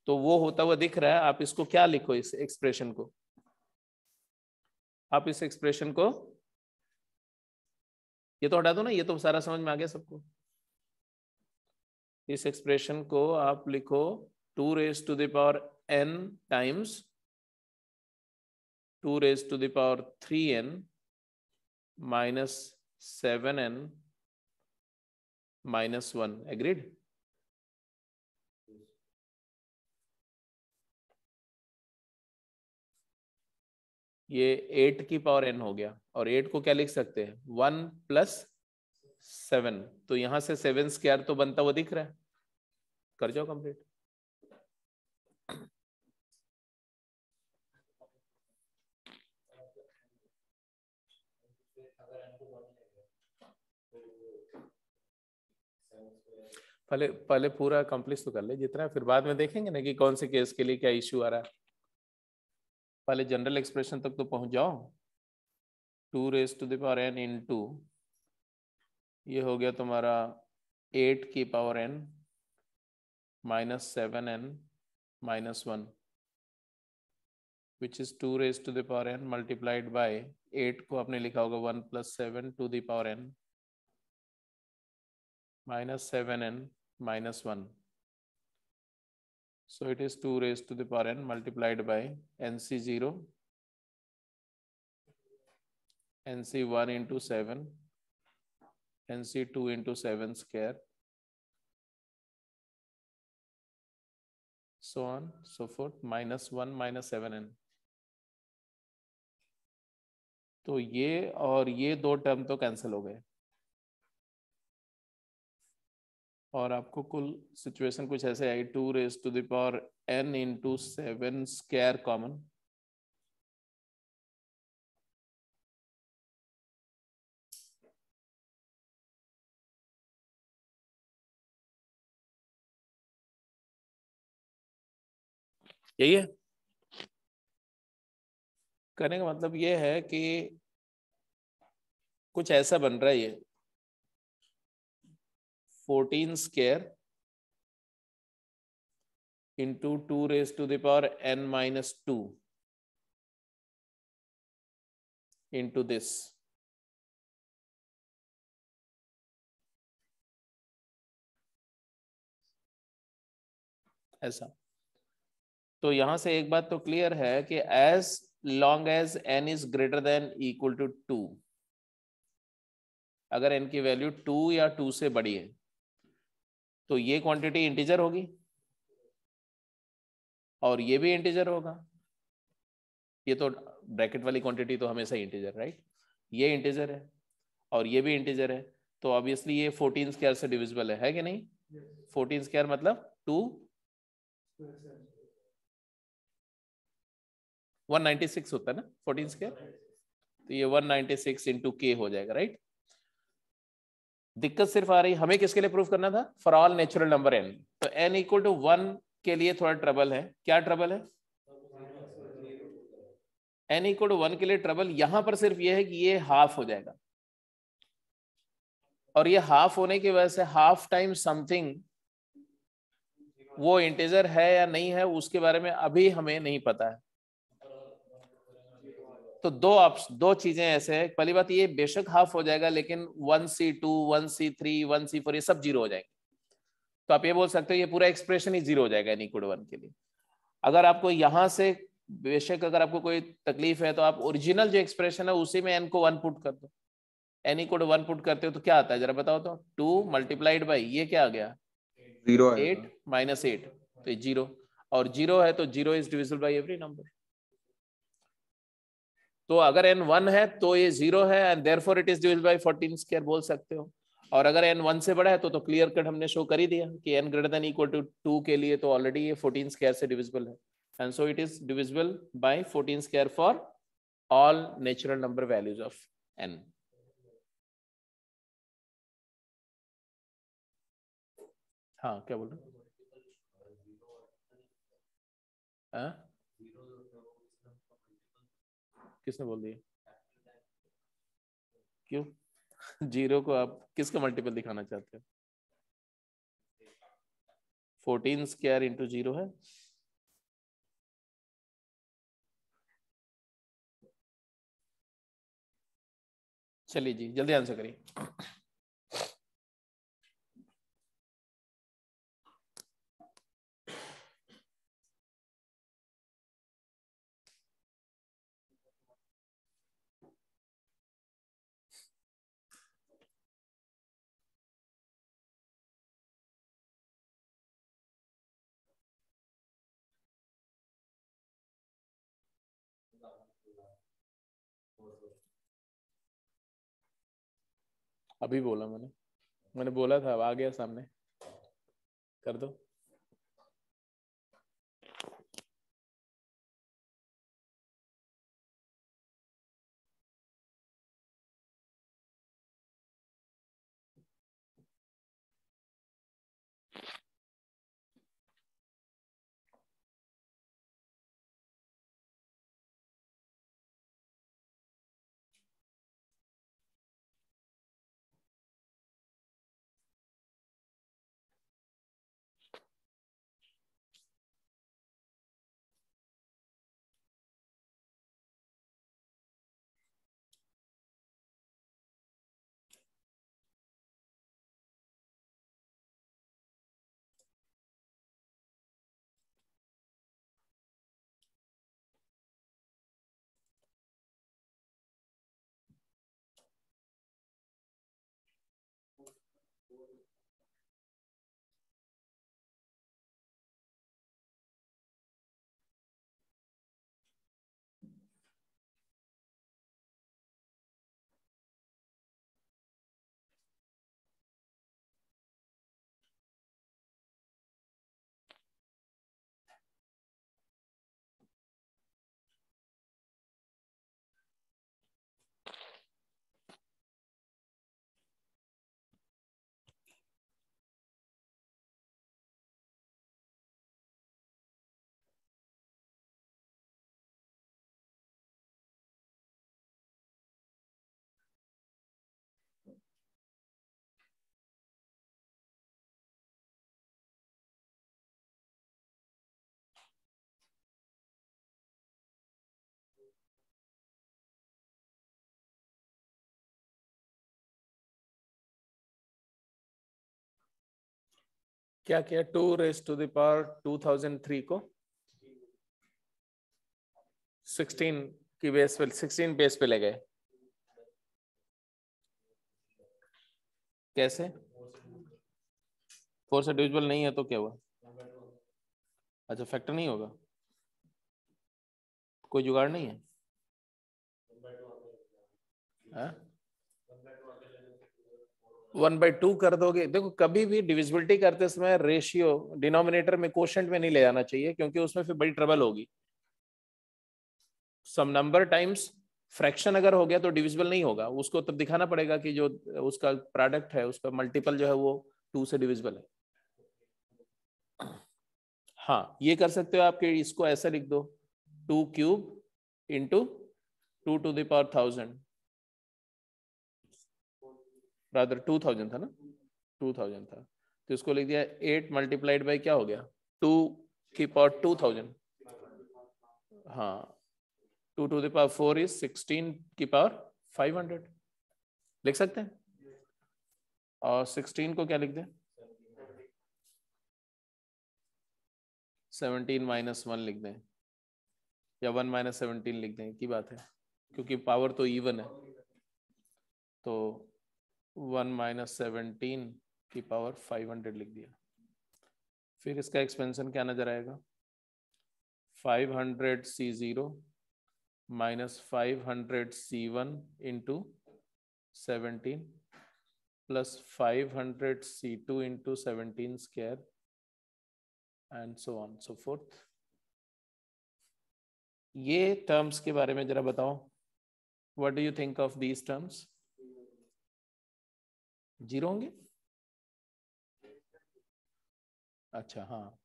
तो वो होता हुआ दिख रहा है। आप इसको क्या लिखो, इस एक्सप्रेशन को, आप इस एक्सप्रेशन को, ये तो हटा दो ना, ये तो सारा समझ में आ गया सबको। इस एक्सप्रेशन को आप लिखो 2 raise to the power n times 2 raise to the power 3n minus 7n minus 1, agreed. ये 8 की पावर n हो गया, और 8 को क्या लिख सकते हैं 1 प्लस 7, तो यहां से 7 स्क्वायर तो बनता हुआ दिख रहा है, कर जाओ कंप्लीट। पहले पहले पूरा कंप्लीट तो कर ले जितना, फिर बाद में देखेंगे ना कि कौन से केस के लिए क्या इश्यू आ रहा है। पहले जनरल एक्सप्रेशन तक तो पहुंच जाओ। 2 raise to the power n into, ये हो गया तुम्हारा 8 की power n minus 7n minus 1, which is 2 raise to the power n multiplied by 8 को आपने लिखा होगा 1 plus 7 to the power n minus 7n minus 1. So it is 2 raised to the power n multiplied by NC0, NC1 into 7, NC2 into 7 square, so on, so forth, minus 1 minus 7n. तो ये और ये दो term तो cancel हो गए, और आपको कुल सिचुएशन कुछ ऐसे आई 2 raise to the power n into 7 square common, यही है। कहने का मतलब ये है कि कुछ ऐसा बन रहा है, ये 14 square into 2 raised to the power n minus 2 into this, ऐसा। तो यहां से एक बात तो क्लियर है कि as long as n is greater than equal to 2, अगर n की वैल्यू 2 या 2 से बड़ी है तो ये क्वांटिटी इंटीजर होगी और ये भी इंटीजर होगा। ये तो ब्रैकेट वाली क्वांटिटी तो हमेशा इंटीजर, राइट, ये इंटीजर है और ये भी इंटीजर है, तो ऑब्वियसली ये 14 स्क्वायर से डिविजिबल है कि नहीं। 14 स्क्वायर मतलब 2 196 होता है ना 14 स्क्वायर, तो ये 196 इंटू के हो जाएगा, राइट। दिक्कत सिर्फ आ रही हमें किसके लिए प्रूफ करना था, for all natural number n, तो n इक्वल टू 1 के लिए थोड़ा ट्रबल है। क्या ट्रबल है, n इक्वल टू 1 के लिए ट्रबल यहां पर सिर्फ ये है कि ये हाफ हो जाएगा, और ये हाफ होने की वजह से हाफ टाइम समथिंग वो इंटीजर है या नहीं है उसके बारे में अभी हमें नहीं पता है। तो दो चीजें ऐसे है, पहली बात ये बेशक हाफ हो जाएगा लेकिन 1c2 1c3 1c4 ये सब जीरो हो जाएंगे, तो आप ये बोल सकते हो ये पूरा एक्सप्रेशन ही जीरो हो जाएगा n इक्वल टू 1 के लिए। अगर आपको यहां से बेशक अगर आपको कोई तकलीफ है तो आप ओरिजिनल जो एक्सप्रेशन है उसी में n को 1 पुट कर दो, n इक्वल टू 1 पुट करते हो तो क्या आता है जरा बताओ तो, 2 मल्टीप्लाइड बाई ये क्या आ गया 8 माइनस 8, तो 0, और 0 है तो 0 is divisible by every number. तो अगर n 1 है तो ये 0 है and therefore it is divisible bye 14 square बोल सकते हो, और अगर n 1 से बड़ा है तो क्लियर कट हमने शो कर ही दिया कि n greater than equal to 2 के लिए तो ऑलरेडी ये 14 स्क्वायर से डिविजिबल है, and so it is divisible bye 14 square for all natural number values of n। हाँ क्या बोल रहे हैं, किसने बोल दिया, क्यों 0 को आप किसका मल्टीपल दिखाना चाहते हो, 14 स्क्वायर इंटू 0 है। चलिए जी जल्दी आंसर करिए। अभी बोला मैंने बोला था, अब आ गया सामने, कर दो। क्या किया, 2⁻² को 16 की बेस पे, 16 बेस पे ले गए। कैसे? 4 से डिविजिबल नहीं है तो क्या हुआ? अच्छा, फैक्टर नहीं होगा, कोई जुगाड़ नहीं है? 1/2 कर दोगे। देखो, कभी भी डिविजिबिलिटी करते समय रेशियो डिनोमिनेटर में, कोशेंट में नहीं ले जाना चाहिए, क्योंकि उसमें फिर बड़ी ट्रबल होगी। सम नंबर टाइम्स फ्रैक्शन अगर हो गया तो डिविजिबल नहीं होगा, उसको तब दिखाना पड़ेगा कि जो उसका प्रोडक्ट है उसका मल्टीपल जो है वो 2 से डिविजिबल है। हाँ, ये कर सकते हो आपके, इसको ऐसा लिख दो, 2³ इंटू 2⁻1000, रादर 2000 था ना, 2000 था, तो इसको लिख दिया 8 मल्टीप्लाइड बाई क्या हो गया, 2⁻2000। हाँ, 2⁴ इज 16⁻500 लिख सकते हैं। और 16 को क्या लिख दें, 17 - 1 लिख दें, या 1 - 17 लिख दें, की बात है, क्योंकि पावर तो इवन है। तो 1 - 17 की पावर 500 लिख दिया। फिर इसका एक्सपेंशन क्या नजर आएगा, 500C0 -500C1 into 17 plus 500C2 into 17 square and so on so fourth. ये टर्म्स के बारे में जरा बताओ, what do you think of these terms? Zero होंगे? अच्छा, हाँ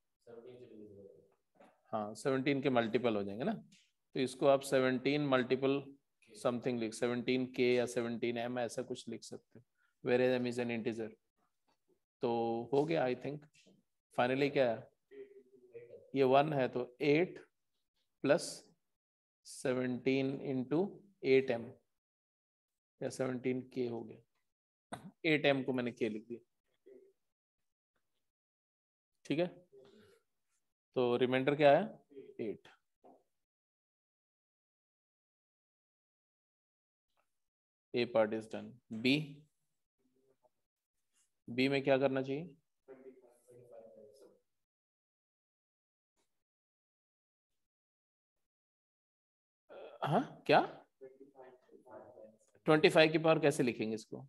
हाँ, 17 के मल्टीपल हो जाएंगे ना, तो इसको आप 17 मल्टीपल समथिंग लिख, 17K या 17M ऐसा कुछ लिख सकते हो, whereas M is an integer. तो हो गया आई थिंक। फाइनली क्या है, ये 1 है तो 8 प्लस 17 इंटू 8M, या 17K हो गया, 8M को मैंने K लिख दिया, ठीक है। तो रिमाइंडर क्या है, 8। ए पार्ट इज डन। बी में क्या करना चाहिए, हाँ क्या, 25 की पावर कैसे लिखेंगे इसको?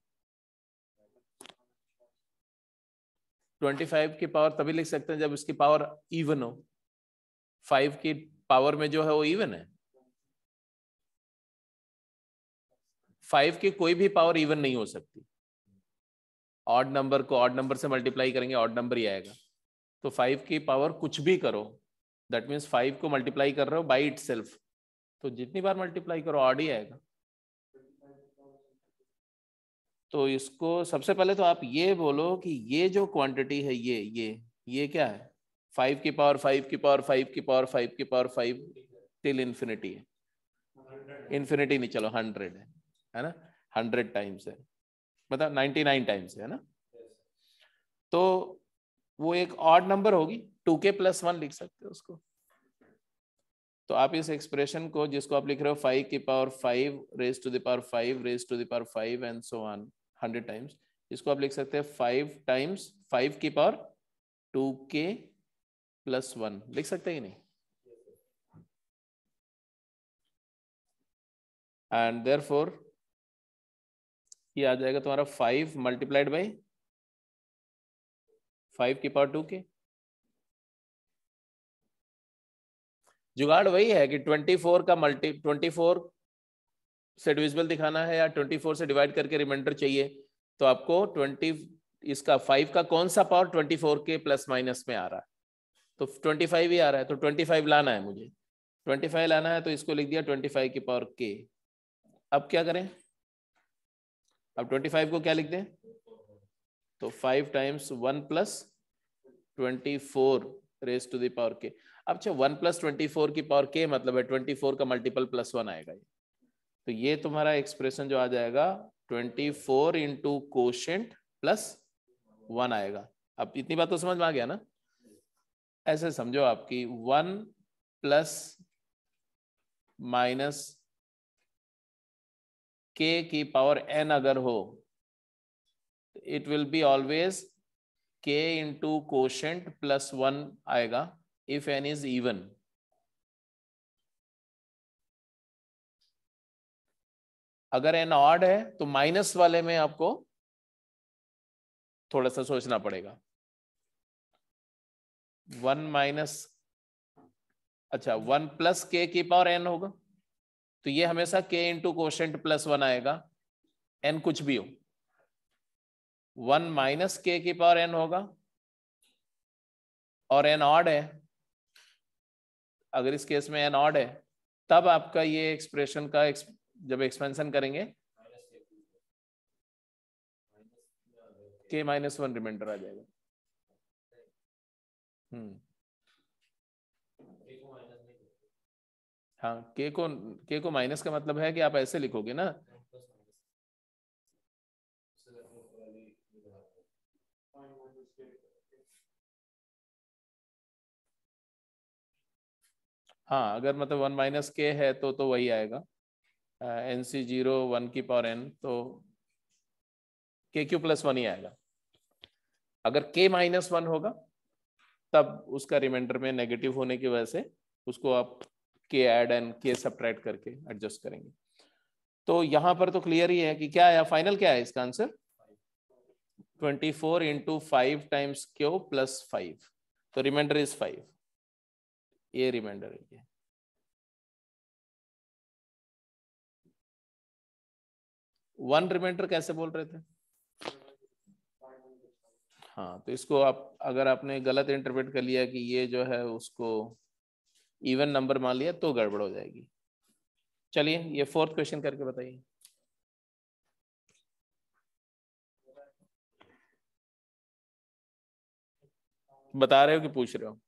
25 की पावर तभी लिख सकते हैं जब इसकी पावर इवन हो। 5 की पावर में जो है वो इवन है। 5 की कोई भी पावर इवन नहीं हो सकती। ऑड नंबर को ऑड नंबर से मल्टीप्लाई करेंगे, ऑड नंबर ही आएगा। तो 5 की पावर कुछ भी करो, दैट मीन्स 5 को मल्टीप्लाई कर रहे हो बाई इटसेल्फ, तो जितनी बार मल्टीप्लाई करो ऑड ही आएगा। तो इसको सबसे पहले तो आप ये बोलो कि ये जो क्वांटिटी है ये क्या है? 5 की पावर 5 की पावर 5 की पावर 5 की पावर 5 टिल इन्फिनिटी है। इन्फिनिटी नहीं, चलो 100 है ना, 100 टाइम्स है, मतलब 99 टाइम्स है ना। तो वो एक ऑड नंबर होगी, 2k + 1 लिख सकते हो उसको। तो आप इस एक्सप्रेशन को, जिसको आप लिख रहे हो 5 की power 5 raise to the power 5 raise to the power 5 and so on 100 times, इसको आप लिख सकते हैं 5 टाइम्स 5 की पावर 2k + 1 लिख सकते हैं कि नहीं? एंड देयरफॉर ये आ जाएगा तुम्हारा 5 मल्टीप्लाइड बाई 5 की पावर 2k। जुगाड़ वही है कि 24 का 24 से डिविजिबल दिखाना है या 24 से डिवाइड करके रिमाइंडर चाहिए, तो आपको 20 इसका 5 का कौन सा पावर 24 के प्लस माइनस में आ रहा है, तो 25 ही आ रहा है, तो 25 लाना है मुझे। 25 लाना है तो इसको लिख दिया 25 की पावर k। अब क्या करें? अब 25 को क्या लिख दें? तो 5 times 1 + 24 raise to the power k। अब अच्छा 1 + 24 की पावर k मतलब है 24 का मल्टीपल +1 आएगा ये। तो ये तुम्हारा एक्सप्रेशन जो आ जाएगा 24 इंटू कोशेंट +1 आएगा। अब इतनी बात तो समझ में आ गया ना? ऐसे समझो आपकी 1 + -k की पावर n अगर हो, it will be always k into quotient +1 आएगा इफ n इज इवन। अगर n ऑड है तो माइनस वाले में आपको थोड़ा सा सोचना पड़ेगा। 1 अच्छा 1 + k की पावर n होगा, तो ये हमेशा k इंटू कोशेंट +1 आएगा, n कुछ भी हो। 1 - k की पावर n होगा और n ऑड है, अगर इस केस में n ऑड है तब आपका ये एक्सप्रेशन का जब एक्सपेंशन करेंगे k - 1 रिमाइंडर आ जाएगा। हाँ, k को माइनस का मतलब है कि आप ऐसे लिखोगे ना, हाँ अगर मतलब 1 - k है तो वही आएगा NC0 1 की पावर n, तो KQ + 1 ही आएगा। अगर k - 1 होगा तब उसका रिमाइंडर में नेगेटिव होने की वजह से उसको आप k add and k subtract करके एडजस्ट करेंगे। तो यहां पर तो क्लियर ही है कि क्या है फाइनल, क्या है इसका आंसर? 24 इंटू 5 टाइम्स q + 5, तो रिमाइंडर इज 5। ये रिमाइंडर है ये। वन रिमाइंडर कैसे बोल रहे थे? हाँ, तो इसको आप अगर आपने गलत इंटरप्रेट कर लिया कि ये जो है उसको इवन नंबर मान लिया तो गड़बड़ हो जाएगी। चलिए ये 4th क्वेश्चन करके बताइए। बता रहे हो कि पूछ रहे हो?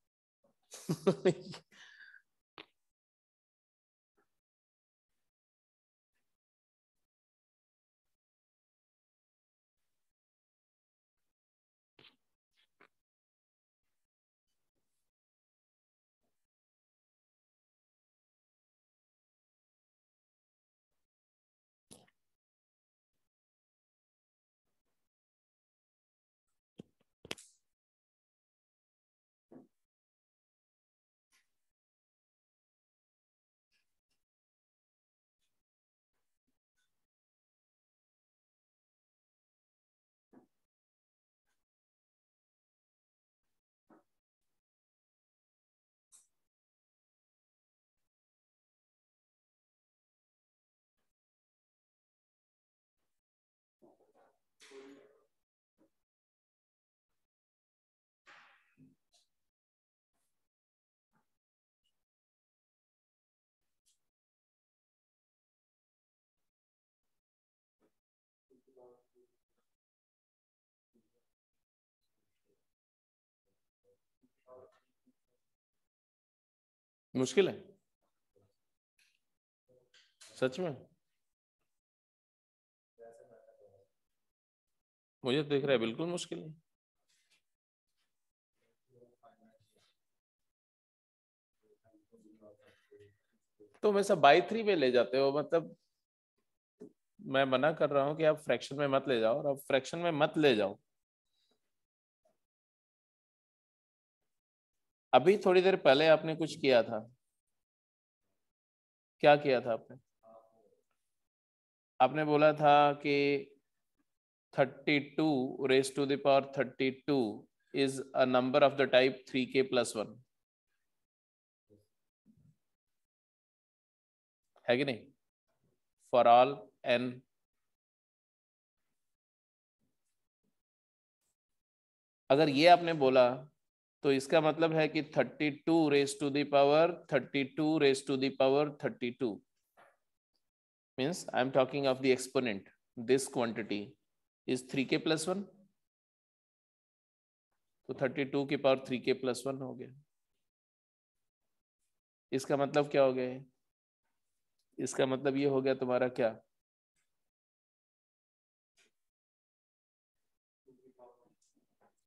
मुश्किल है सच में? मुझे तो दिख रहा है बिल्कुल मुश्किल नहीं। तो हमेशा बाई 3 में ले जाते हो, मतलब मैं मना कर रहा हूं कि आप फ्रैक्शन में मत ले जाओ, और आप फ्रैक्शन में मत ले जाओ। अभी थोड़ी देर पहले आपने कुछ किया था, क्या किया था आपने? आपने बोला था कि 32 raised to the power 32 is a number of the type 3k plus 1, है कि नहीं? For all n, अगर ये आपने बोला तो इसका मतलब है कि 32 raised to the power 32 raised to the power 32 means I am talking of the exponent. This quantity is 3k plus 1, तो 32 की पावर 3k plus 1 हो गया। इसका मतलब क्या हो गया? इसका मतलब ये हो गया तुम्हारा क्या,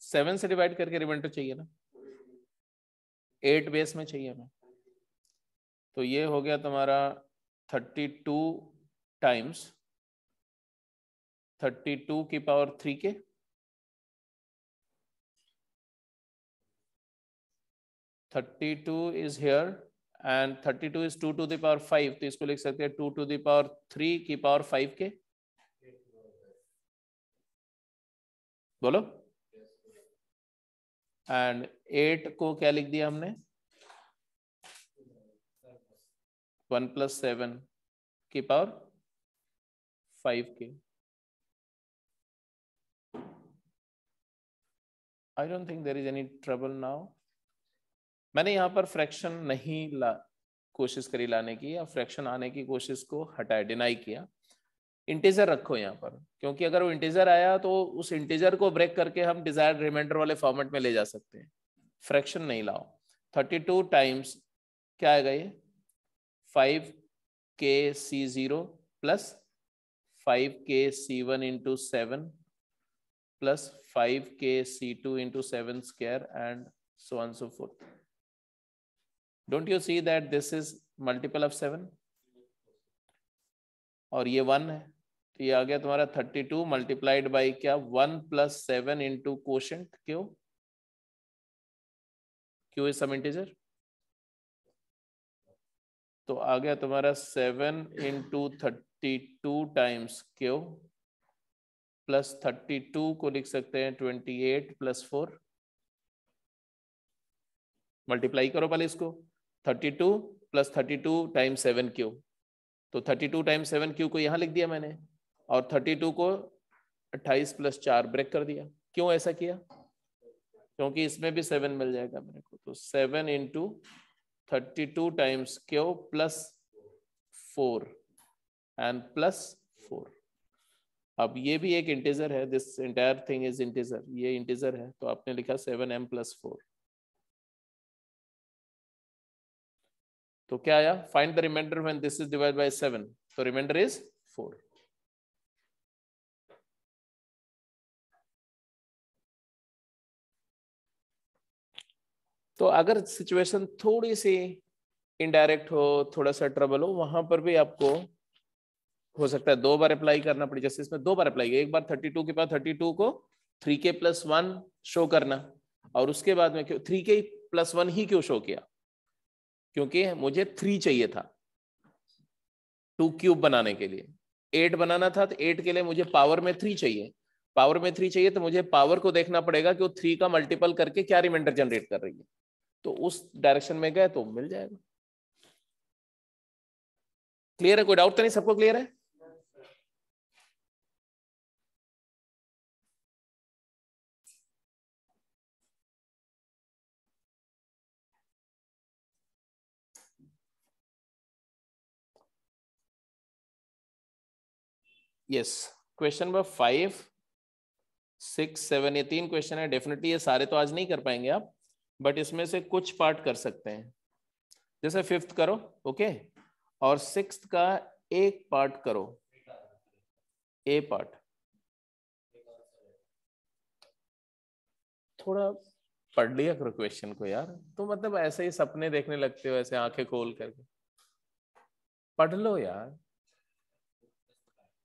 7 से डिवाइड करके रिमाइंडर चाहिए ना, 8 बेस में चाहिए हमें। तो ये हो गया तुम्हारा 32 टाइम्स 32 की power 3k, thirty two is here and 32 is 2 to the power 5, तो इसको लिख सकते हैं 2 to the power 3 की पावर 5k। बोलो। एंड 8 को क्या लिख दिया हमने, 1 + 7 की power 5k। I don't think there is any trouble now. मैंने यहाँ पर फ्रैक्शन नहीं कोशिश करी लाने की, या फ्रैक्शन आने की कोशिश को हटाया, डिनाई किया। इंटीजर रखो यहाँ पर, क्योंकि अगर वो इंटीजर आया तो उस इंटीजर को ब्रेक करके हम डिजायर्ड रिमाइंडर वाले फॉर्मेट में ले जा सकते हैं। फ्रैक्शन नहीं लाओ। 32 टाइम्स क्या आएगा ये, 5kc0 plus 5kc1 into 7 plus 5kc2 into 7 square and so on so forth. Don't you see that this is multiple of 7? और ये 1 है, तो ये आ गया तुम्हारा 32 मल्टीप्लाइड बाई क्या, 1 + 7 into quotient Q, Q is some integer, तो आ गया तुम्हारा 7 into 32 टाइम्स क्यू प्लस 32 को लिख सकते हैं 28 + 4। मल्टीप्लाई करो पहले इसको, 32 + 32 टाइम्स 7q, तो 32 टाइम्स 7q को यहाँ लिख दिया मैंने, और 32 को 28 + 4 ब्रेक कर दिया। क्यों ऐसा किया? क्योंकि इसमें भी 7 मिल जाएगा मेरे को, तो 7 into 32 times q plus 4 and plus 4। अब ये भी एक इंटीजर है, this entire thing is integer, ये इंटीजर है, तो आपने लिखा 7m + 4। तो क्या आया, find the remainder when this is divided by 7, तो रिमाइंडर इज 4। तो अगर सिचुएशन थोड़ी सी इनडायरेक्ट हो, थोड़ा सा ट्रबल हो, वहां पर भी आपको हो सकता है 2 बार अप्लाई करना पड़े। जैसे इसमें 2 बार अप्लाई किया, एक बार 32 के बाद 32 को 3k + 1 शो करना, और उसके बाद में 3k + 1 ही क्यों शो किया, क्योंकि मुझे 3 चाहिए था 2 क्यूब बनाने के लिए, 8 बनाना था, तो 8 के लिए मुझे पावर में 3 चाहिए, पावर में 3 चाहिए, तो मुझे पावर को देखना पड़ेगा कि वो 3 का मल्टीपल करके क्या रिमाइंडर जनरेट कर रही है, तो उस डायरेक्शन में गए तो मिल जाएगा। क्लियर है? कोई डाउट तो नहीं? सबको क्लियर है? यस। क्वेश्चन नंबर 5, 6, 7, ये 3 क्वेश्चन है। डेफिनेटली ये सारे तो आज नहीं कर पाएंगे आप, बट इसमें से कुछ पार्ट कर सकते हैं। जैसे फिफ्थ करो, ओके, और सिक्स्थ का एक पार्ट करो, ए पार्ट। थोड़ा पढ़ लिया करो क्वेश्चन को यार, तो मतलब ऐसे ही सपने देखने लगते हो ऐसे आंखें खोल करके, पढ़ लो यार।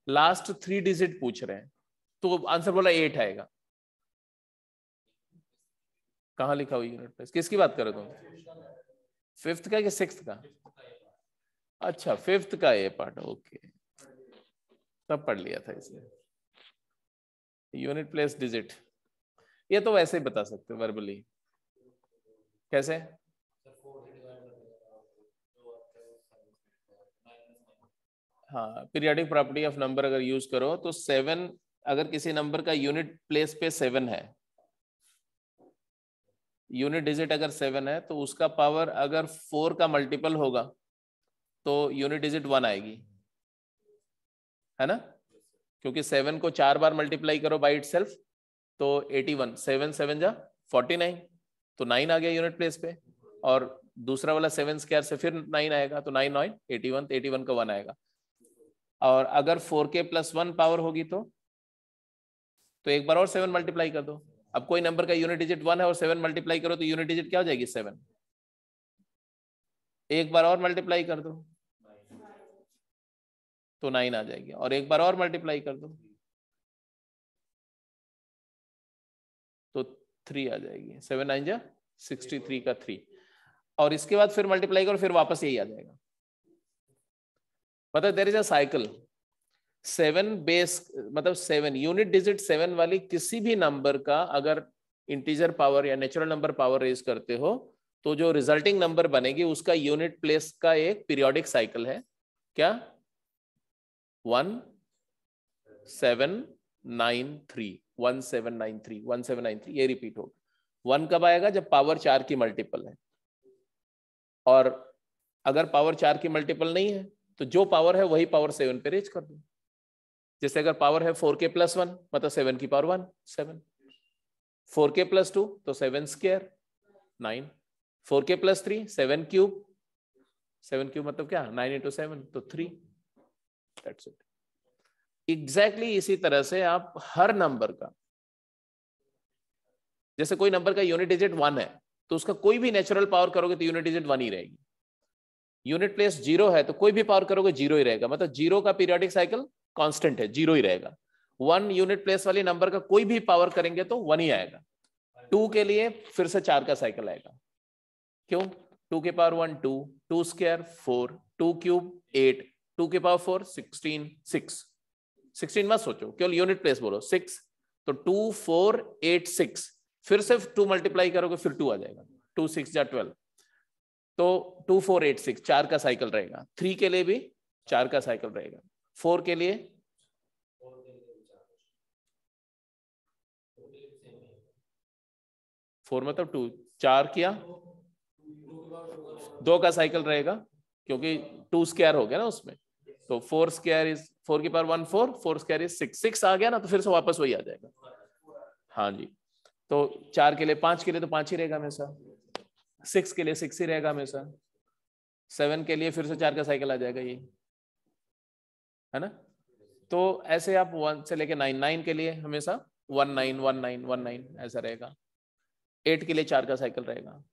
लास्ट 3 डिजिट पूछ रहे हैं, तो आंसर बोला 8 आएगा। कहाँ लिखा हुआ यूनिट प्लेस? किसकी बात करो तुम? फिफ्थ का कि सिक्स्थ का? अच्छा, फिफ्थ का ए पार्ट, ओके, तब पढ़ लिया था इसने। यूनिट प्लेस डिजिट, ये तो वैसे ही बता सकते हो वर्बली। कैसे? हाँ, पीरियोडिक प्रॉपर्टी ऑफ नंबर अगर यूज करो तो 7, अगर किसी नंबर का यूनिट प्लेस पे 7 है, यूनिट डिजिट अगर 7 है, तो उसका पावर अगर 4 का मल्टीपल होगा तो यूनिट डिजिट 1 आएगी, है ना? क्योंकि 7 को 4 बार मल्टीप्लाई करो बाई इटसेल्फ तो 81, 7 7 जा 49, तो 9 आ गया यूनिट प्लेस पे। और दूसरा वाला 7 स्क्वायर से फिर 9 आएगा, तो 9 9 81, 81 का 1 आएगा। और अगर 4k + 1 पावर होगी तो एक बार और 7 मल्टीप्लाई कर दो। अब कोई नंबर का यूनिट डिजिट 1 है और 7 मल्टीप्लाई करो तो यूनिट डिजिट क्या हो जाएगी? 7। एक बार और मल्टीप्लाई कर दो तो 9 आ जाएगी, और एक बार और मल्टीप्लाई कर दो तो 3 आ जाएगी। 7 9 जा 63 का 3, और इसके बाद फिर मल्टीप्लाई करो, फिर वापस यही आ जाएगा। मतलब there is a cycle. 7 base मतलब 7 यूनिट डिजिट 7 वाली किसी भी नंबर का अगर इंटीजर पावर या नेचुरल नंबर पावर रेज करते हो तो जो रिजल्टिंग नंबर बनेगी उसका यूनिट प्लेस का एक पीरियोडिक साइकिल है। क्या? 1793, 1793, 1793, ये रिपीट होगा। 1 कब आएगा? जब पावर 4 की मल्टीपल है, और अगर पावर 4 की मल्टीपल नहीं है तो जो पावर है वही पावर 7 पे रेज कर दो। जैसे अगर पावर है 4k + 1 मतलब 7 की पावर 1 7, 4k + 2 तो 7 स्क्वायर 9, 4k + 3 7 क्यूब, 7 क्यूब मतलब क्या? 9 × 7 तो 3। That's it. एग्जैक्टली इसी तरह से आप हर नंबर का, जैसे कोई नंबर का यूनिट डिजिट 1 है तो उसका कोई भी नेचुरल पावर करोगे तो यूनिट डिजिट 1 ही रहेगी। यूनिट प्लेस 0 है तो कोई भी पावर करोगे 0 ही रहेगा, मतलब 0 का पीरियोडिक साइकिल कांस्टेंट है, 0 ही रहेगा। 1 यूनिट प्लेस वाली नंबर का कोई भी पावर करेंगे तो 1 ही आएगा। 2 के लिए फिर से 4 का साइकिल आएगा। क्यों? 2 के पावर 1 2, 2 स्क्वायर 4, 2 क्यूब 8, 2 के पावर 4 16, 6, 16 मत सोचो, केवल यूनिट प्लेस बोलो 6, तो 2 4 8 6, फिर से 2 मल्टीप्लाई करोगे फिर 2 आ जाएगा, 2 6 जा 12, तो 2 4 8 6 4 का साइकिल रहेगा। 3 के लिए भी 4 का साइकिल रहेगा। 4 के लिए 4 मतलब 2 4 किया 2 का साइकिल रहेगा, क्योंकि 2 स्क्वायर हो गया ना उसमें, तो 4 स्क्वायर इज 4 की पावर 1 4, 4 स्क्वायर इज 6, 6 आ गया ना तो फिर से वापस वही आ जाएगा। हाँ जी, तो 4 के लिए 5 के लिए तो 5 ही रहेगा हमेशा, 6 के लिए 6 ही रहेगा हमेशा, 7 के लिए फिर से 4 का साइकिल आ जाएगा, ये है ना। तो ऐसे आप 1 से लेके 9, 9 के लिए हमेशा 1 9 1 9 1 9 ऐसा रहेगा। 8 के लिए 4 का साइकिल रहेगा।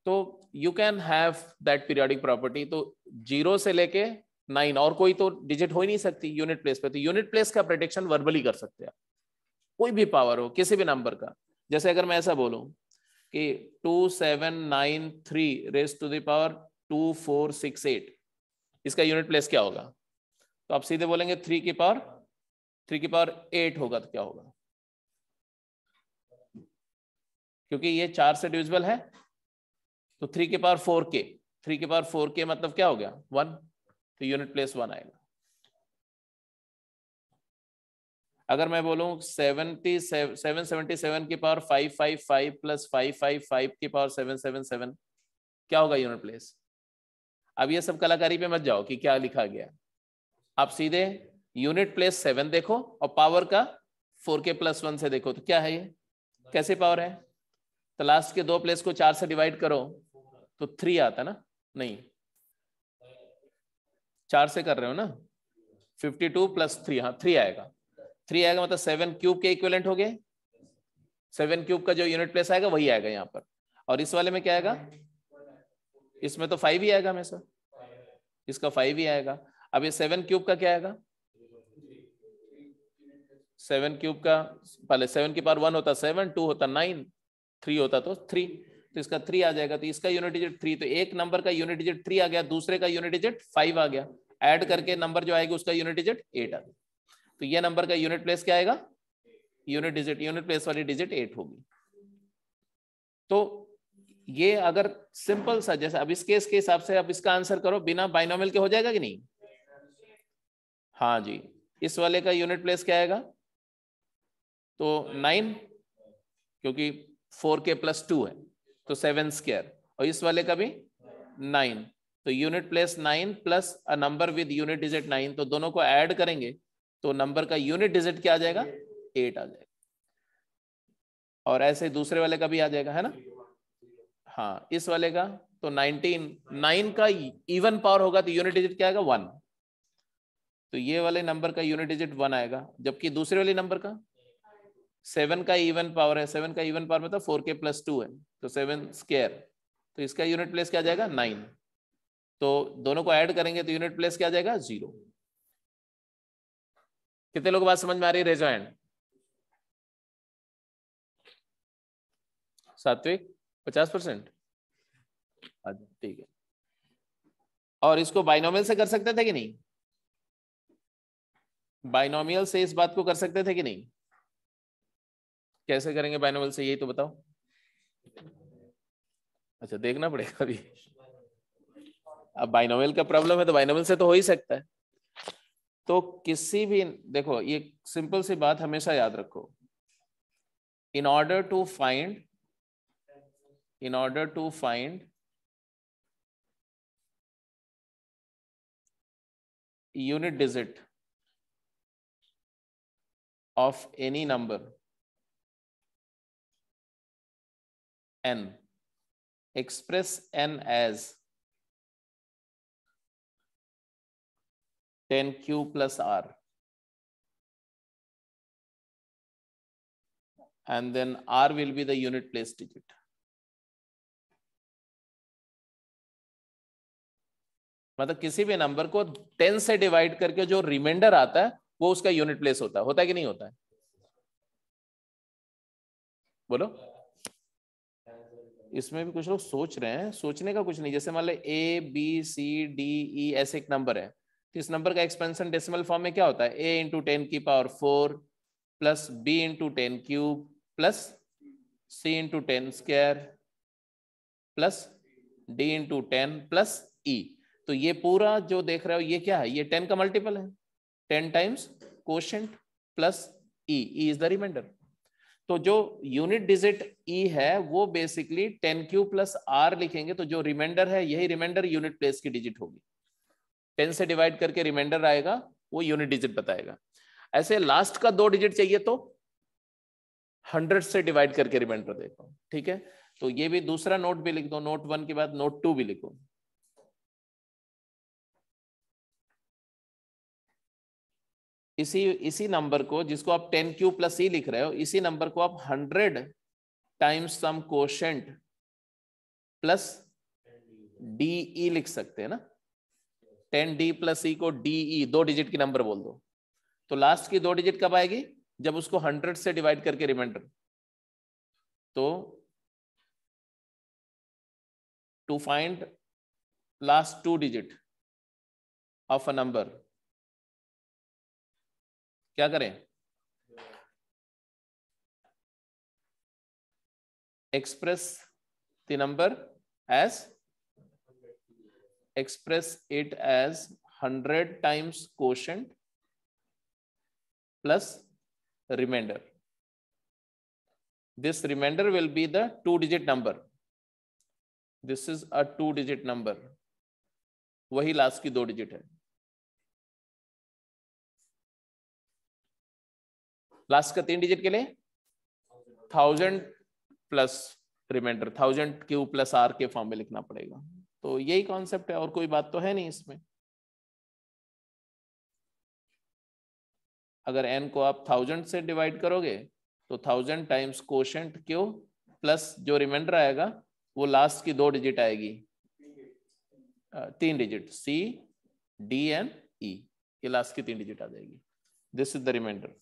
तो you can have that periodic property. तो 0 से लेके 9 और कोई तो डिजिट हो ही नहीं सकती यूनिट प्लेस पे, तो यूनिट प्लेस का प्रेडिक्शन वर्बली कर सकते हैं, कोई भी पावर हो किसी भी नंबर का। जैसे अगर मैं ऐसा बोलूं कि 2793 रेज टू द पावर 2468, इसका यूनिट प्लेस क्या होगा? तो आप सीधे बोलेंगे 3 की पावर 8 होगा, तो क्या होगा? क्योंकि ये 4 से डिविजिबल है, तो 3 की पावर 4k, 3 की पावर 4k मतलब क्या हो गया? 1, तो यूनिट प्लेस 1 आएगा। अगर मैं बोलूं 777 की पावर 555 प्लस 555 की पावर 777, क्या होगा यूनिट प्लेस? अब ये सब कलाकारी पे मत जाओ कि क्या लिखा गया, आप सीधे यूनिट प्लेस 7 देखो और पावर का 4k + 1 से देखो, तो क्या है ये, कैसे पावर है? तो लास्ट के 2 प्लेस को 4 से डिवाइड करो तो 3 आता ना, नहीं 4 से कर रहे हो ना, 52 + 3, हाँ 3 आएगा, 3 आएगा मतलब 7 क्यूब के इक्विवेलेंट हो गए। 7 क्यूब का जो यूनिट प्लेस आएगा वही आएगा यहाँ पर। और इस वाले में क्या आएगा, इसमें तो 5 ही आएगा हमेशा, इसका 5 ही आएगा। अब ये 7 क्यूब का क्या आएगा, 7 क्यूब का पहले 7 की पावर 1 होता 7, 2 होता 9, 3 होता तो 3, तो इसका 3 आ जाएगा। तो इसका यूनिट डिजिट 3, तो एक नंबर का यूनिट डिजिट 3 आ गया, दूसरे का यूनिट डिजिट 5 आ गया, ऐड करके नंबर जो आएगा उसका यूनिट डिजिट 8 आ गया। तो ये नंबर का यूनिट प्लेस क्या आएगा, यूनिट डिजिट, यूनिट प्लेस वाली डिजिट 8 होगी। तो ये अगर सिंपल सा, जैसे अब इस केस के हिसाब से अब इसका आंसर करो, बिना बाइनोमियल के हो जाएगा कि नहीं? हाँ जी, इस वाले का यूनिट प्लेस क्या आएगा, तो 9, क्योंकि 4k + 2 है तो 7², और इस वाले का भी 9, तो unit place 9 plus a number with unit digit 9, तो दोनों को ऐड करेंगे तो नंबर का यूनिट डिजिट क्या आ जाएगा, 8 आ जाएगा। और ऐसे दूसरे वाले का भी आ जाएगा, है ना? हाँ, इस वाले का तो 19, 9 का इवन पावर होगा तो यूनिट डिजिट क्या आएगा, 1, तो ये वाले नंबर का यूनिट डिजिट 1 आएगा। जबकि दूसरे वाले नंबर का 7 का इवन पावर है, 7 का इवन पावर मतलब 4k + 2 है, तो 7², तो इसका यूनिट प्लेस क्या आ जाएगा, 9, तो दोनों को ऐड करेंगे तो यूनिट प्लेस क्या आ जाएगा, 0। कितने लोग बात समझ में आ रही है, रेज हैंड। सात्विक 50%, ठीक है। और इसको बाइनोमियल से कर सकते थे कि नहीं, बाइनोमियल से इस बात को कर सकते थे कि नहीं? कैसे करेंगे बाइनोमियल से, यही तो बताओ। अच्छा, देखना पड़ेगा अभी। अब बाइनोमियल का प्रॉब्लम है तो बाइनोमियल से तो हो ही सकता है। तो किसी भी, देखो ये सिंपल सी बात हमेशा याद रखो, in order to find unit digit of any number n, express n as 10q + r, and then r will be the unit place digit. मतलब किसी भी नंबर को 10 से डिवाइड करके जो रिमाइंडर आता है वो उसका यूनिट प्लेस होता है कि नहीं होता है? बोलो। इसमें भी कुछ लोग सोच रहे हैं, सोचने का कुछ नहीं। जैसे मान लो ABCDE ऐसे एक नंबर है, तो इस नंबर का एक्सपेंशन डेसिमल फॉर्म में क्या होता है, A × 10⁴ plus B × 10³ plus C × 10² plus D × 10 plus E। तो ये पूरा जो देख रहे हो ये क्या है, ये 10 का मल्टीपल है, 10 times quotient plus E is the remainder. तो जो यूनिट डिजिट E है वो बेसिकली 10q + r लिखेंगे, तो जो रिमाइंडर है यही रिमाइंडर यूनिट प्लेस की डिजिट होगी। 10 से डिवाइड करके रिमाइंडर आएगा, वो यूनिट डिजिट बताएगा। ऐसे लास्ट का 2 डिजिट चाहिए तो 100 से डिवाइड करके रिमाइंडर देखो, ठीक है? तो ये भी दूसरा नोट भी लिख दो, नोट 1 के बाद नोट 2 भी लिखो। इसी नंबर को, जिसको आप 10q + e लिख रहे हो, इसी नंबर को आप 100 times some quotient plus DE लिख सकते हैं ना। 10D + E को DE 2 डिजिट की नंबर बोल दो, तो लास्ट की 2 डिजिट कब आएगी, जब उसको 100 से डिवाइड करके रिमाइंडर। तो to find last 2 digit of a number क्या करें, express the number as, express it as 100 times quotient plus remainder. This remainder will be the 2-digit number. This is a 2-digit number. वही last की 2 digit है। Last का 3 digit के लिए 1000 plus remainder, 1000q + r के form में लिखना पड़ेगा। तो यही कॉन्सेप्ट है और कोई बात तो है नहीं इसमें। अगर n को आप 1000 से डिवाइड करोगे तो 1000 टाइम्स कोशेंट क्यू प्लस जो रिमाइंडर आएगा वो लास्ट की 2 डिजिट आएगी, 3 digit C D and E, ये लास्ट की 3 डिजिट आ जाएगी। This is the remainder.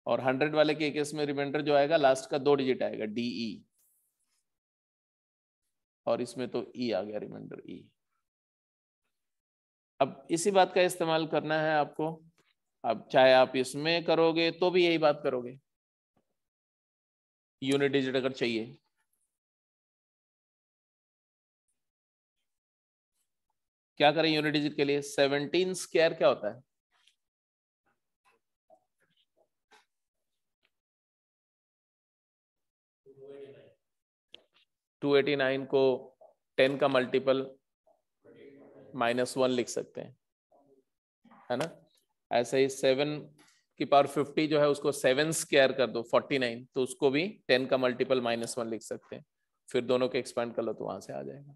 और 100 वाले के केस में रिमाइंडर जो आएगा लास्ट का 2 डिजिट आएगा DE, और इसमें तो E आ गया, रिमाइंडर E। अब इसी बात का इस्तेमाल करना है आपको। अब चाहे आप इसमें करोगे तो भी यही बात करोगे, यूनिट डिजिट अगर चाहिए। क्या करें यूनिट डिजिट के लिए? 17 स्क्वायर क्या होता है? (289) को 10 का मल्टीपल -1 लिख सकते हैं, है ना। ऐसे ही 7 की पावर 50 जो है उसको 7 स्क्वायर कर दो 49, तो उसको भी 10 का मल्टीपल -1 लिख सकते हैं। फिर दोनों को एक्सपेंड कर लो तो वहां से आ जाएगा।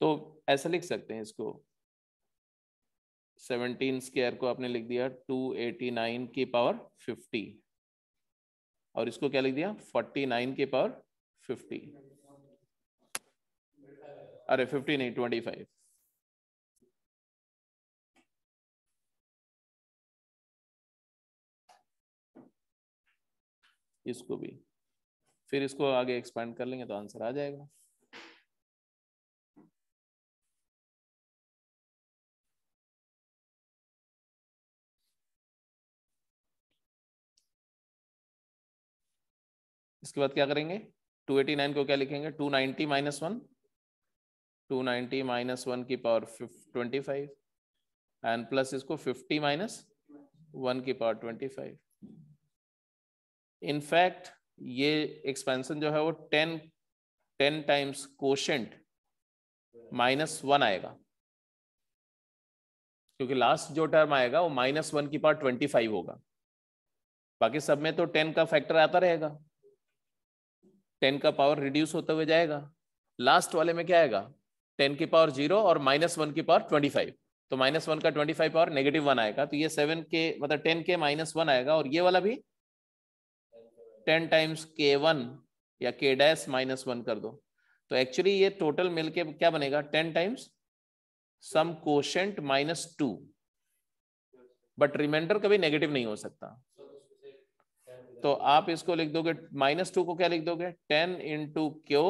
तो ऐसा लिख सकते हैं इसको, 17 स्क्वायर को आपने लिख दिया 289 की पावर 50, और इसको क्या लिख दिया 49 की पावर 50, अरे 50 नहीं 25। इसको भी फिर इसको आगे एक्सपेंड कर लेंगे तो आंसर आ जाएगा। इसके बाद क्या करेंगे? 289 को क्या लिखेंगे? 290 -1, 290 -1 की पावर 25, एंड प्लस इसको 50 -1 की पावर 25। इनफैक्ट ये एक्सपेंशन जो है वो 10 टाइम्स कोशेंट -1 आएगा, क्योंकि लास्ट जो टर्म आएगा वो -1 की पावर 25 होगा। बाकी सब में तो 10 का फैक्टर आता रहेगा, 10 का पावर रिड्यूस होते हुए जाएगा। लास्ट वाले में क्या आएगा? 10 की पावर 0 और -1 की पावर 25, तो -1 का 25 पावर -1 आएगा, तो ये 7 के मतलब 10 के -1 आएगा, और ये वाला भी 10 टाइम्स K1 या K डैश -1 कर दो, तो एक्चुअली ये टोटल मिलके क्या बनेगा? 10 times some quotient -2, but remainder कभी नेगेटिव नहीं हो सकता। तो आप इसको लिख दोगे -2 को क्या लिख दोगे? 10 इंटू क्यू,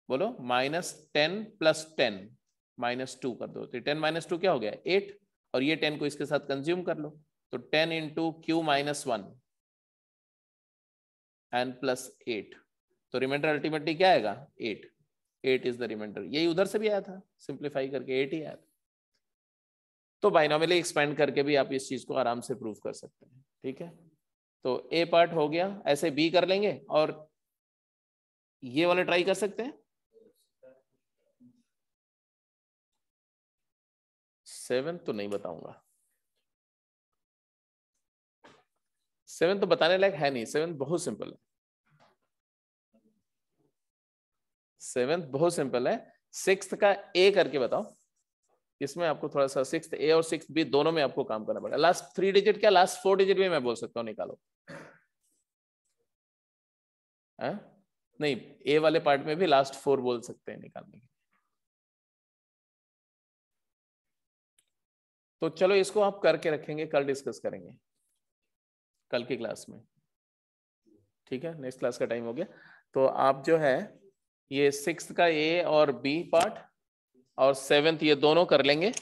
बोलो -10 + 10 -2 कर दो, तो 10 - 2 क्या हो गया? 8, और ये 10 को इसके साथ कंज्यूम कर लो, तो 10 इंटू क्यू -1 एंड +8, तो रिमाइंडर अल्टीमेटली क्या आएगा? 8 इज द रिमाइंडर। यही उधर से भी आया था, सिंप्लीफाई करके 8 ही आया था। तो बाइनोमियली एक्सपेंड करके भी आप इस चीज को आराम से प्रूव कर सकते हैं, ठीक है। तो ए पार्ट हो गया, ऐसे बी कर लेंगे, और ये वाला ट्राई कर सकते हैं। 7 तो नहीं बताऊंगा, 7 तो बताने लायक है नहीं, 7 बहुत सिंपल है, 7 बहुत सिंपल है। 6th का ए करके बताओ, इसमें आपको थोड़ा सा 6th ए और 6th बी दोनों में आपको काम करना पड़ेगा। लास्ट 3 डिजिट क्या, लास्ट 4 डिजिट भी मैं बोल सकता हूँ, निकालो। है? नहीं, ए वाले पार्ट में भी लास्ट 4 बोल सकते हैं निकालने के। तो चलो इसको आप करके रखेंगे, कल डिस्कस करेंगे, कल की क्लास में, ठीक है। नेक्स्ट क्लास का टाइम हो गया, तो आप जो है ये 6th का ए और बी पार्ट और 7th ये दोनों कर लेंगे।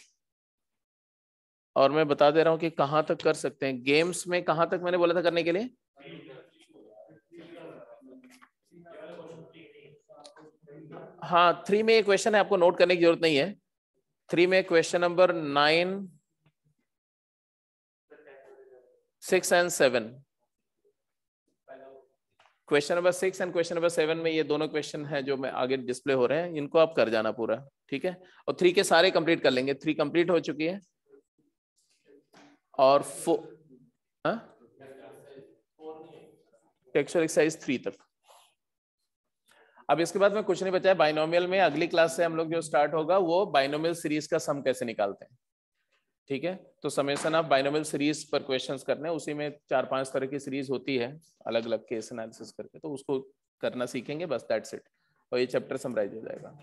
और मैं बता दे रहा हूं कि कहां तक कर सकते हैं। गेम्स में कहां तक मैंने बोला था करने के लिए? हाँ, 3 में एक क्वेश्चन है, आपको नोट करने की जरूरत नहीं है। 3 में question number 9, 6 and 7, question number 6 and question number 7 में ये दोनों क्वेश्चन है जो मैं आगे डिस्प्ले हो रहे हैं, इनको आप कर जाना पूरा, ठीक है। और 3 के सारे कंप्लीट कर लेंगे, 3 कंप्लीट हो चुकी है, और 4, टेक्सचुअल एक्सरसाइज 3 तक। अब इसके बाद में कुछ नहीं बचा है बाइनोमियल में। अगली क्लास से हम लोग जो स्टार्ट होगा वो बाइनोमियल सीरीज का सम कैसे निकालते हैं, ठीक है। तो समेशन ऑफ बाइनोमियल सीरीज पर क्वेश्चंस करने, उसी में 4-5 तरह की सीरीज होती है अलग अलग केस एनालिसिस करके, तो उसको करना सीखेंगे बस, दैट्स इट। और ये चैप्टर समराइज हो जाएगा।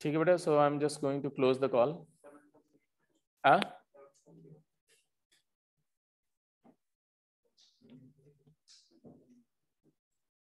ठीक है बेटा, so I am just going to close the call. हाँ